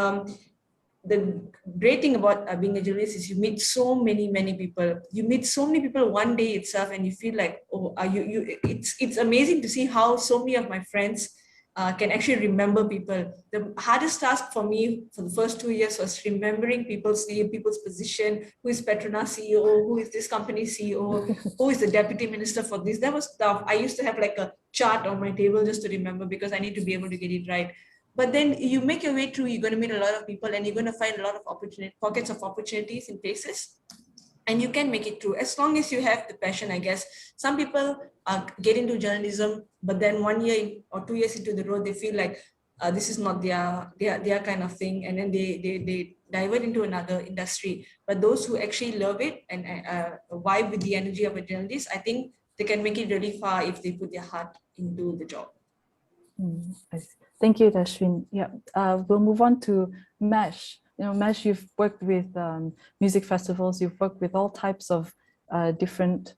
the great thing about being a journalist is you meet so many people. You meet so many people one day itself, and you feel like, oh, it's amazing to see how so many of my friends can actually remember people. The hardest task for me for the first 2 years was remembering people's name, people's position, who is Petronas CEO, who is this company CEO, who is the deputy minister for this. That was tough. I used to have like a chart on my table just to remember, because I need to be able to get it right. But then you make your way through, you're going to meet a lot of people, and you're going to find a lot of pockets of opportunities in places. And you can make it through as long as you have the passion, I guess. Some people get into journalism, but then 1 year or 2 years into the road, they feel like this is not their kind of thing, and then they divert into another industry. But those who actually love it and vibe with the energy of a journalist, I think they can make it really far if they put their heart into the job. Thank you, Dashveen. Yeah, we'll move on to Mesh. Mesh, you've worked with music festivals, you've worked with all types of different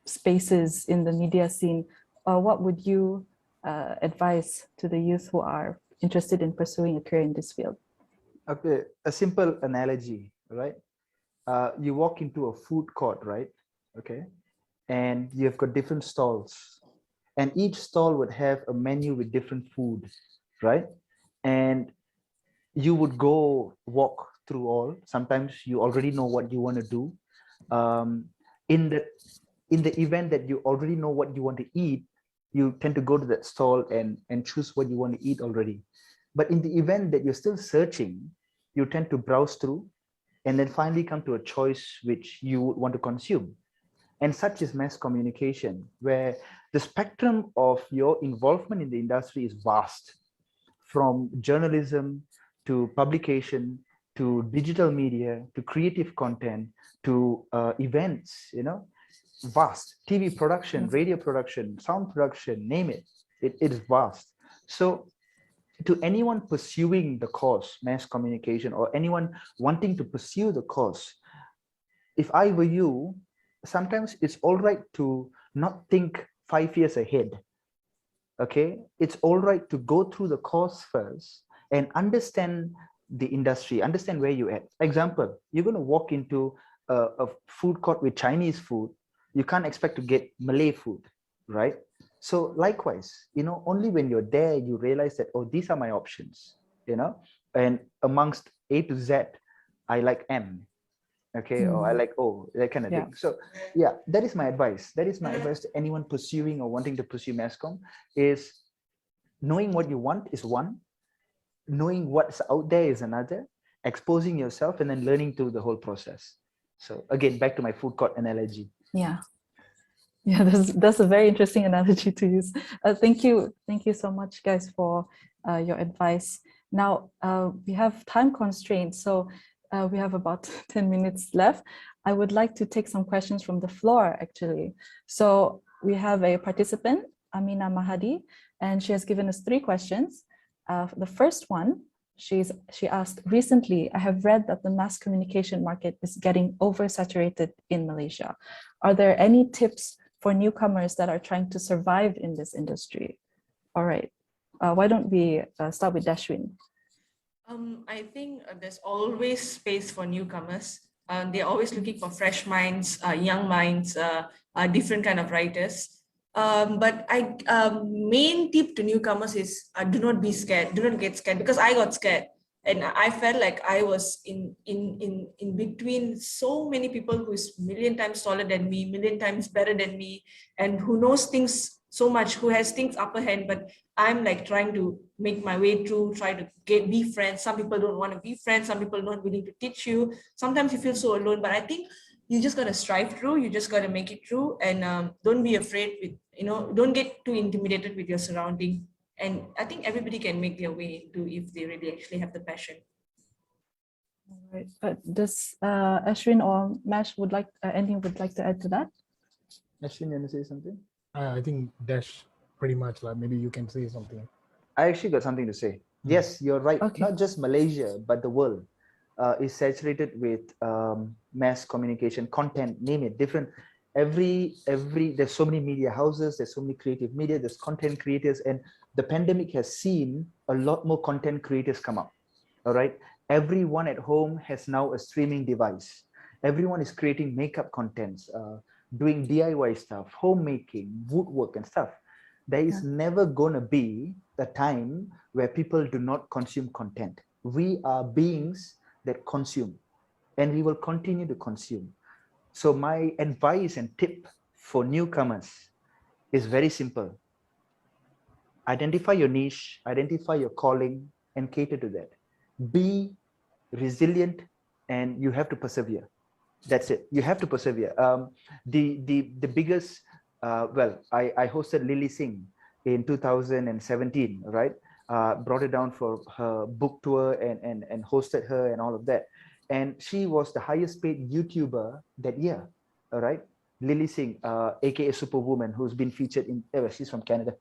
spaces in the media scene. What would you advise to the youth who are interested in pursuing a career in this field? Okay, a simple analogy, right? You walk into a food court, right? Okay, and you've got different stalls, and each stall would have a menu with different food, right? And you would go walk through all. Sometimes you already know what you want to do. Um, in the event that you already know what you want to eat, you tend to go to that stall and choose what you want to eat already. But in the event that you're still searching, you tend to browse through and then finally come to a choice which you would want to consume. And such is mass communication, where the spectrum of your involvement in the industry is vast, from journalism to publication to digital media to creative content to events, vast. TV production, radio production, sound production, name it. It is vast. So to anyone pursuing the course, mass communication, or anyone wanting to pursue the course, if I were you, sometimes it's all right to not think 5 years ahead. Okay, it's all right to go through the course first and understand the industry, understand where you're at. Example, you're going to walk into a food court with Chinese food. You can't expect to get Malay food, right? So likewise, only when you're there, you realize that, oh, these are my options, and amongst A to Z, I like M. Okay, or I like O, that kind of thing. So yeah, that is my advice. That is my advice to anyone pursuing or wanting to pursue mass comm, is knowing what you want is one, knowing what's out there is another, exposing yourself, and then learning through the whole process. So again, back to my food court analogy. Yeah, that's a very interesting analogy to use. Thank you so much, guys, for your advice. Now we have time constraints, so we have about 10 minutes left. I would like to take some questions from the floor, actually. So we have a participant, Amina Mahadi, and she has given us 3 questions. The first one, she asked, recently, I have read that the mass communication market is getting oversaturated in Malaysia. Are there any tips for newcomers that are trying to survive in this industry? All right, why don't we start with Dashveen? I think there's always space for newcomers. They're always looking for fresh minds, young minds, different kind of writers. But main tip to newcomers is do not be scared. Do not get scared, because I got scared, and I felt like I was in between so many people who's million times taller than me, million times better than me, and who knows things so much, who has things upper hand. But I'm like trying to make my way through, try to be friends. Some people don't want to be friends. Some people not willing to teach you. Sometimes you feel so alone, but I think you just got to strive through. You just got to make it through, and don't be afraid with, don't get too intimidated with your surrounding. And I think everybody can make their way into, if they really actually have the passion. All right, but does Ashwin or Mash would like to add to that? Ashwin, you want to say something? I think Dash pretty much, like, maybe you can say something. I actually got something to say. Yes, you're right. Okay. Not just Malaysia, but the world is saturated with mass communication, content, name it, different. There's so many media houses, there's so many creative media, there's content creators, and the pandemic has seen a lot more content creators come up. All right. Everyone at home has now a streaming device. Everyone is creating makeup contents, doing DIY stuff, homemaking, woodwork and stuff. There is never gonna be a time where people do not consume content. We are beings that consume, and we will continue to consume. So my advice and tip for newcomers is very simple. Identify your niche, identify your calling, and cater to that. Be resilient, and you have to persevere. That's it. You have to persevere. The biggest, I hosted Lily Singh in 2017, right? Brought her down for her book tour and hosted her and all of that. And she was the highest paid YouTuber that year, all right? Lily Singh, aka Superwoman, who's been featured in, she's from Canada,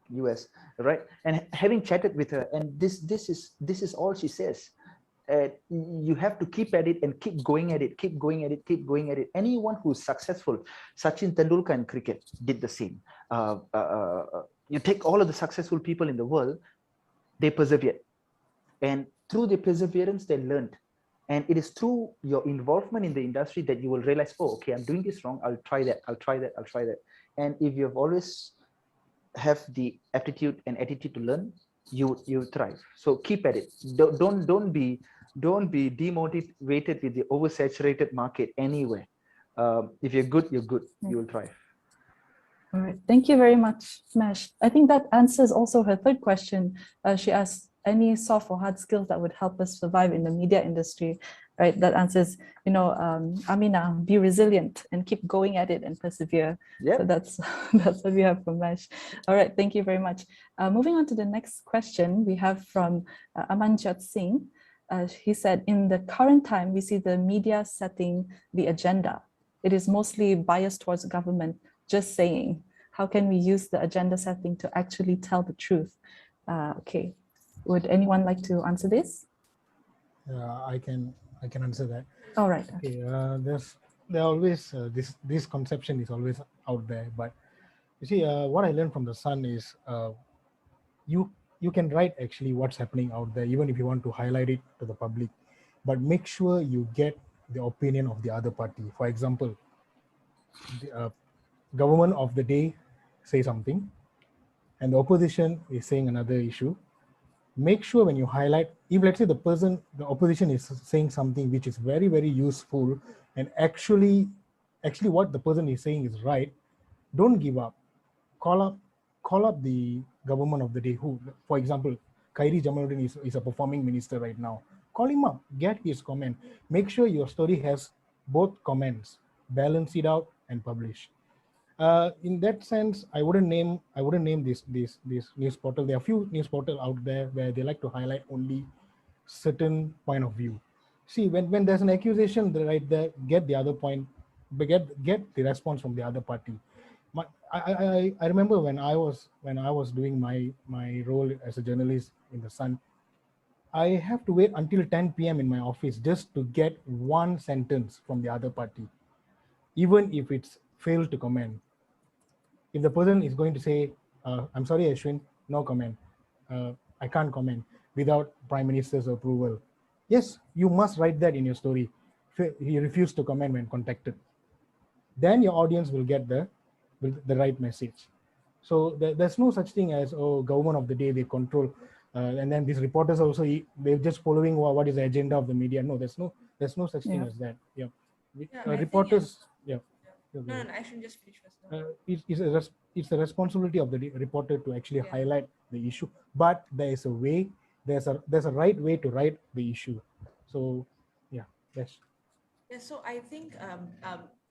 US, right? And having chatted with her, and this is all she says. You have to keep at it and keep going at it, keep going at it, keep going at it. Anyone who's successful, Sachin Tendulkar in cricket did the same. You take all of the successful people in the world, they persevered. And through their perseverance, they learned. And it is through your involvement in the industry that you will realize, oh, okay, I'm doing this wrong. I'll try that. I'll try that. I'll try that. And if you've always have the aptitude and attitude to learn, you thrive. So keep at it. Don't be demotivated with the oversaturated market anywhere. If you're good, you're good. You will thrive. All right, thank you very much, Mesh. I think that answers also her third question. She asked any soft or hard skills that would help us survive in the media industry, right? That answers, Amina, be resilient and keep going at it and persevere. Yeah. So that's what we have from Mesh. All right, thank you very much. Moving on to the next question, we have from Amanjot Singh. He said, in the current time, we see the media setting the agenda. It is mostly biased towards government. Just saying, how can we use the agenda setting to actually tell the truth? Okay, would anyone like to answer this? I can answer that. All right. Okay, there always this conception is always out there, but you see, what I learned from the Sun is you can write actually what's happening out there, even if you want to highlight it to the public, but make sure you get the opinion of the other party. For example, the government of the day say something and the opposition is saying another issue. Make sure when you highlight, if let's say the opposition is saying something which is very, very useful and actually what the person is saying is right, don't give up. Call up the government of the day who, for example, Khairi Jamaluddin is a performing minister right now. Call him up, get his comment. Make sure your story has both comments, balance it out and publish. In that sense, I wouldn't name this news portal. There are a few news portals out there where they like to highlight only certain point of view. See, when there's an accusation right there, get the other point, but get the response from the other party. I remember when I was doing my role as a journalist in the Sun, I have to wait until 10 p.m. in my office just to get one sentence from the other party, even if it's failed to comment. If the person is going to say, I'm sorry, Ashwin, no comment. I can't comment without Prime Minister's approval. Yes, you must write that in your story. He refused to comment when contacted. Then your audience will get the right message. So there's no such thing as, oh, government of the day, they control. And then these reporters also, they're just following what is the agenda of the media. No, there's no such thing as that. Yeah. Reporters, yeah. No, I shouldn't just finish first. It's a responsibility of the reporter to actually highlight the issue, but there's a right way to write the issue. So yeah, that's. Yeah, so I think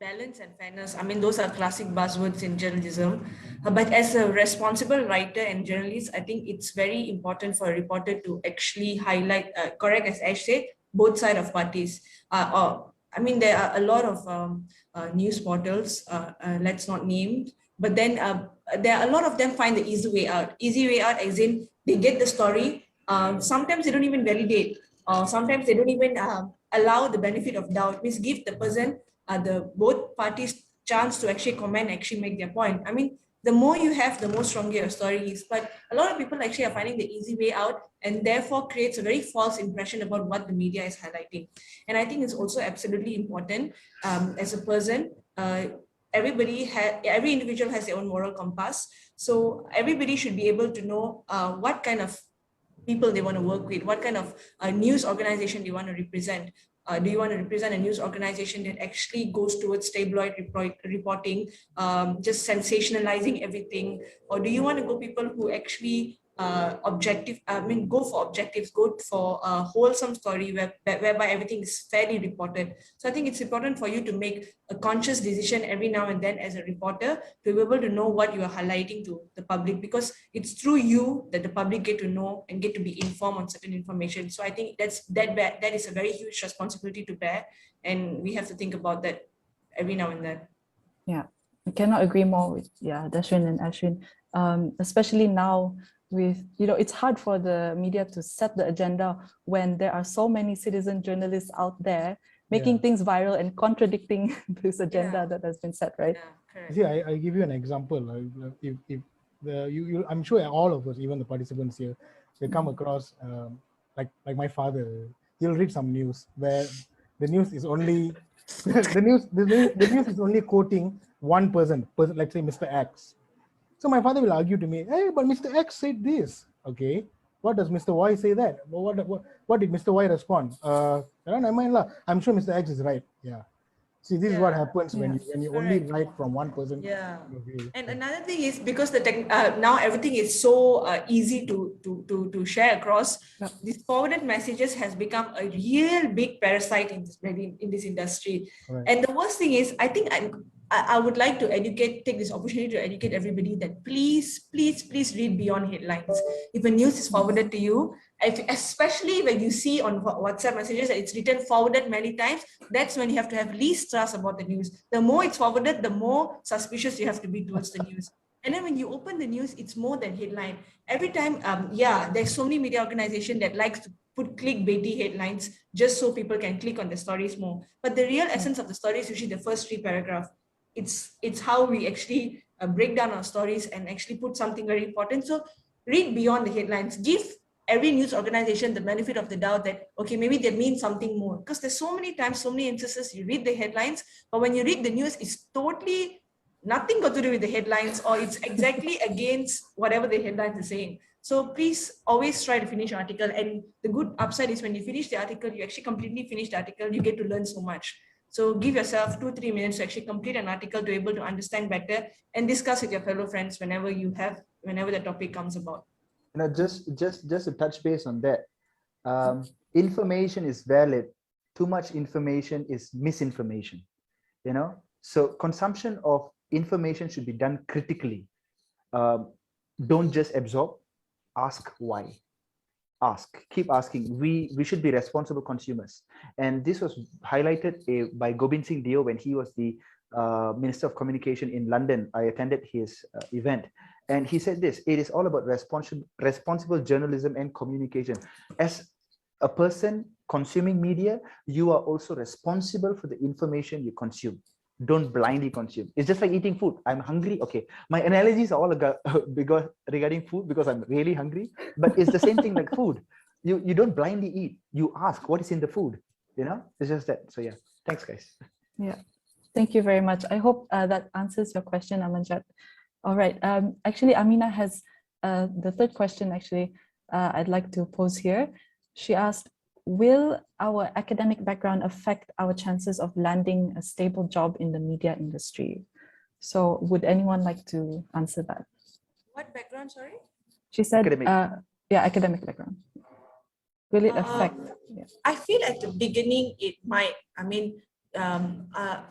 balance and fairness, I mean, those are classic buzzwords in journalism. But as a responsible writer and journalist, I think it's very important for a reporter to actually highlight, correct as Ash said, both sides of parties. I mean, there are a lot of news portals, let's not name, but then there are a lot of them find the easy way out. Easy way out as in they get the story. Sometimes they don't even validate, or sometimes they don't even allow the benefit of doubt, means give the person, the both parties chance to actually comment, actually make their point. I mean, the more you have, the more stronger your story is. But a lot of people actually are finding the easy way out, and therefore creates a very false impression about what the media is highlighting. And I think it's also absolutely important as a person. Every individual has their own moral compass. So everybody should be able to know what kind of people they want to work with, what kind of news organization they want to represent. Do you want to represent a news organization that actually goes towards tabloid reporting, just sensationalizing everything? Or do you want to go people who actually go for objectives, go for a wholesome story whereby everything is fairly reported? So I think it's important for you to make a conscious decision every now and then as a reporter to be able to know what you are highlighting to the public, because it's through you that the public get to know and get to be informed on certain information. So I think that is a very huge responsibility to bear, and we have to think about that every now and then. Yeah, I cannot agree more with Dashveen and Ashwin, especially now. It's hard for the media to set the agenda when there are so many citizen journalists out there making things viral and contradicting this agenda that has been set, right? See, I give you an example. I'm sure all of us, even the participants here, they come across like my father. you'll read some news where the news is only the news is only quoting one person, let's say Mr. X. So my father will argue to me, hey, but Mr. X said this. Okay, what does Mr. Y say that? What did Mr. Y respond? I'm sure Mr. X is right. Yeah. See, this is what happens when you only write from one person. Yeah. Okay. And another thing is because now everything is so easy to share across. These forwarded messages has become a real big parasite in this industry. Right. And the worst thing is, I think I would like to take this opportunity to educate everybody that please read beyond headlines. If a news is forwarded to you, especially when you see on WhatsApp messages that it's written forwarded many times, that's when you have to have least trust about the news. The more it's forwarded, the more suspicious you have to be towards the news. And then when you open the news, it's more than headline. Every time, there's so many media organizations that likes to put clickbaity headlines just so people can click on the stories more. But the real essence of the story is usually the first 3 paragraphs. It's how we actually break down our stories and actually put something very important. So read beyond the headlines. Give every news organization the benefit of the doubt that, okay, maybe they mean something more. Because there's so many times, so many instances, you read the headlines, but when you read the news, it's totally nothing got to do with the headlines, or it's exactly against whatever the headlines are saying. So please always try to finish an article. And the good upside is when you finish the article, you actually completely finish the article, you get to learn so much. So give yourself 2-3 minutes to actually complete an article to be able to understand better and discuss with your fellow friends whenever the topic comes about. Just to touch base on that, information is valid. Too much information is misinformation. So consumption of information should be done critically. Don't just absorb. Ask why. Keep asking. We should be responsible consumers, and this was highlighted by Gobind Singh Dio when he was the Minister of Communication in London. I attended his event, and he said this: it is all about responsible journalism and communication. As a person consuming media, you are also responsible for the information you consume. Don't blindly consume. It's just like eating food. I'm hungry. Okay, my analogies are all regarding food because I'm really hungry. But it's the same thing like food. You don't blindly eat. You ask what is in the food. It's just that. So yeah, thanks guys. Yeah, thank you very much. I hope that answers your question, Amanjad. All right. Actually, Amina has the third question. Actually, I'd like to pose here. She asked, will our academic background affect our chances of landing a stable job in the media industry? So would anyone like to answer that? What background, sorry? She said, academic background. Will it affect? I feel at the beginning it might.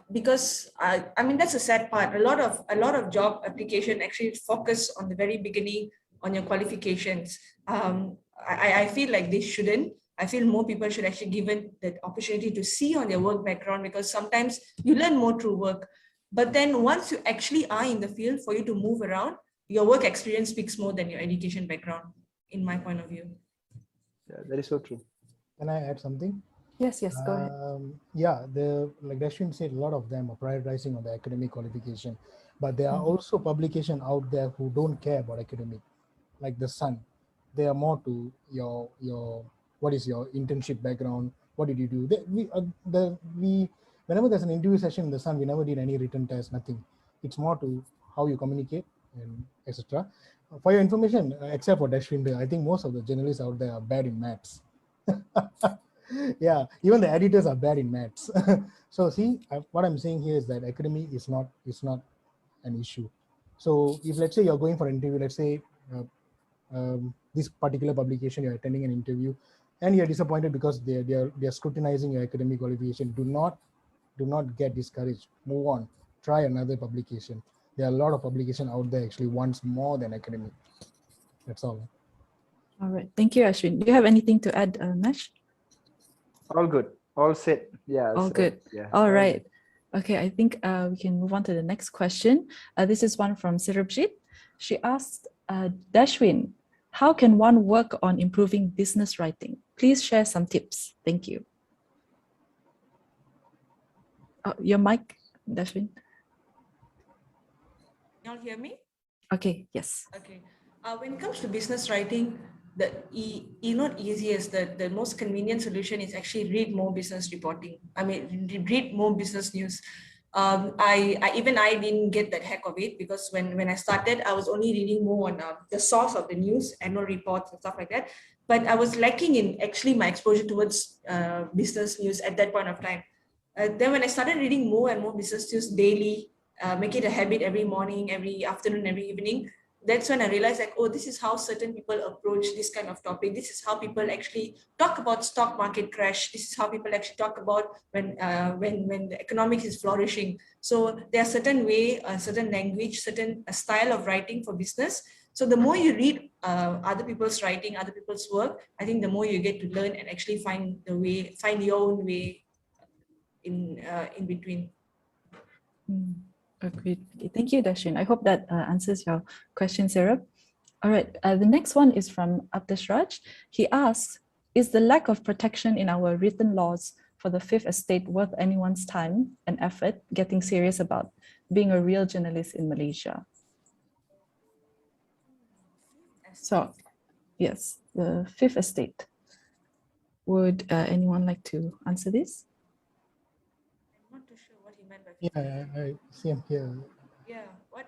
Because that's a sad part. A lot of job application actually focus on the very beginning on your qualifications. I feel like they shouldn't. I feel more people should actually given the opportunity to see on their work background, because sometimes you learn more through work. But then once you actually are in the field, for you to move around, your work experience speaks more than your education background, in my point of view. Yeah, that is so true. Can I add something? Yes, go ahead. Yeah, like Dashveen said, a lot of them are prioritizing on the academic qualification, but there are also publications out there who don't care about academic, like The Sun. They are more to your what is your internship background? What did you do? Whenever there's an interview session in The Sun, we never did any written test, nothing. It's more to how you communicate and etc. For your information, except for Dashveen, I think most of the journalists out there are bad in maths. Yeah, even the editors are bad in maths. So see, what I'm saying here is that academy is not an issue. So if let's say you're going for an interview, let's say this particular publication, you're attending an interview and you're disappointed because they're scrutinizing your academic qualification, do not get discouraged. Move on, try another publication. There are a lot of publications out there actually wants more than academic. That's all. All right, thank you, Ashwin. Do you have anything to add, Mesh? All good, all set. Yeah, all good. Yeah, all right. Okay, I think we can move on to the next question. This is one from Sirabjit. She asked, Dashveen, how can one work on improving business writing? Please share some tips. Thank you. Your mic, Dashveen. Y'all hear me? Okay, yes. Okay. When it comes to business writing, not easiest, the most convenient solution is actually read more business reporting. I mean, read more business news. I didn't get that heck of it, because when I started, I was only reading more on the source of the news, annual reports and stuff like that. But I was lacking in actually my exposure towards business news at that point of time. Then when I started reading more and more business news daily, make it a habit every morning, every afternoon, every evening, that's when I realized, like, oh, this is how certain people approach this kind of topic. This is how people actually talk about stock market crash. This is how people actually talk about when the economics is flourishing. So there are certain way, a certain language, certain style of writing for business. So the more you read other people's writing, other people's work, I think the more you get to learn and actually find your own way in between. Agreed. Okay, thank you, Dashveen. I hope that answers your question, Sarah. All right, the next one is from Abdesh Raj. He asks, is the lack of protection in our written laws for the Fifth Estate worth anyone's time and effort getting serious about being a real journalist in Malaysia? So, yes, the Fifth Estate. Would anyone like to answer this? I'm not too sure what he meant by Yeah, I see him here. Yeah, what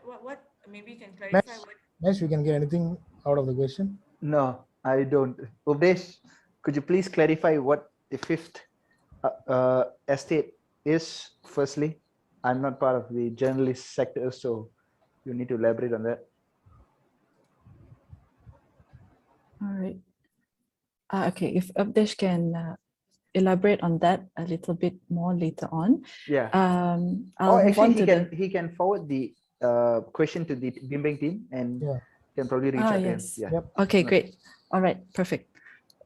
maybe you can clarify what. Mesh, we can get anything out of the question? No, I don't. Ubdesh, could you please clarify what the Fifth Estate is? Firstly, I'm not part of the journalist sector, so you need to elaborate on that. All right. Okay, if Abdesh can elaborate on that a little bit more later on. Yeah. I'll move on he can forward the question to the BIMBING team and can probably reach out to him. Yes. Yeah. Yep. Okay, great. All right, perfect.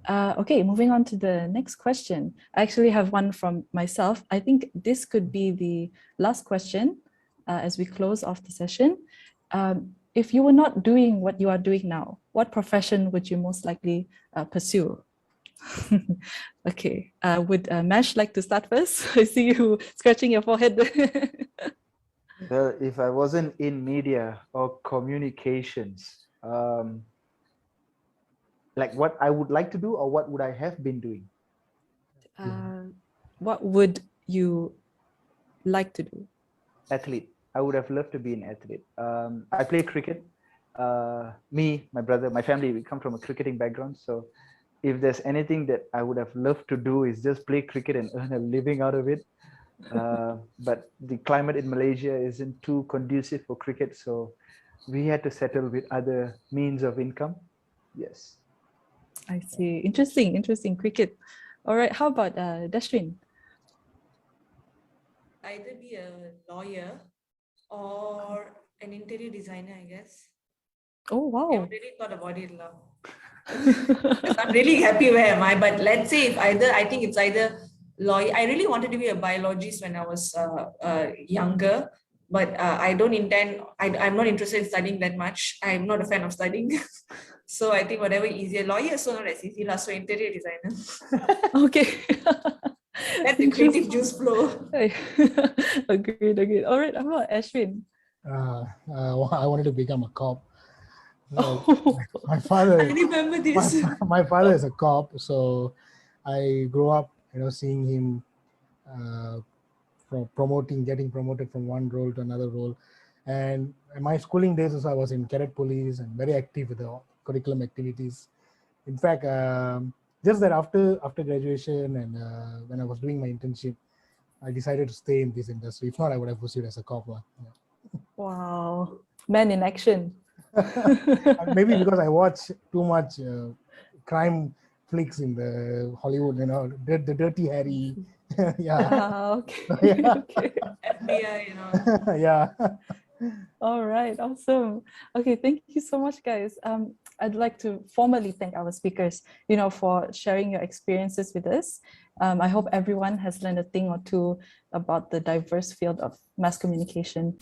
Okay, moving on to the next question. I actually have one from myself. I think this could be the last question as we close off the session. If you were not doing what you are doing now, what profession would you most likely pursue? Okay, would Mash like to start first? I see you scratching your forehead. Well, if I wasn't in media or communications, like what I would like to do or what would I have been doing? What would you like to do? Athlete. I would have loved to be an athlete. I play cricket. Me, my brother, my family, we come from a cricketing background. So if there's anything that I would have loved to do is just play cricket and earn a living out of it. But the climate in Malaysia isn't too conducive for cricket. So we had to settle with other means of income. Yes. I see. Interesting cricket. All right. How about Dashveen? Either be a lawyer or an interior designer, I guess. Oh, wow. I really thought about it now. I'm really happy where am I, but let's say if I think it's either lawyer. I really wanted to be a biologist when I was younger, but I don't intend, I'm not interested in studying that much. I'm not a fan of studying. So I think whatever easier, lawyer is so not as easy, so interior designer. Okay. Let the creative juice flow. Agreed. All right, how about Ashwin? I wanted to become a cop. Oh. My father. I remember this. My father is a cop, so I grew up, seeing him getting promoted from one role to another role. And in my schooling days, also, I was in cadet police and very active with the curriculum activities. In fact, just that after graduation and when I was doing my internship, I decided to stay in this industry. If not, I would have pursued as a cop. Yeah. Wow, man in action. Maybe because I watch too much crime flicks in the Hollywood, the Dirty Harry. Yeah. Okay. Okay. FBI, Yeah. All right, awesome. Okay, thank you so much, guys. I'd like to formally thank our speakers, for sharing your experiences with us. I hope everyone has learned a thing or two about the diverse field of mass communication.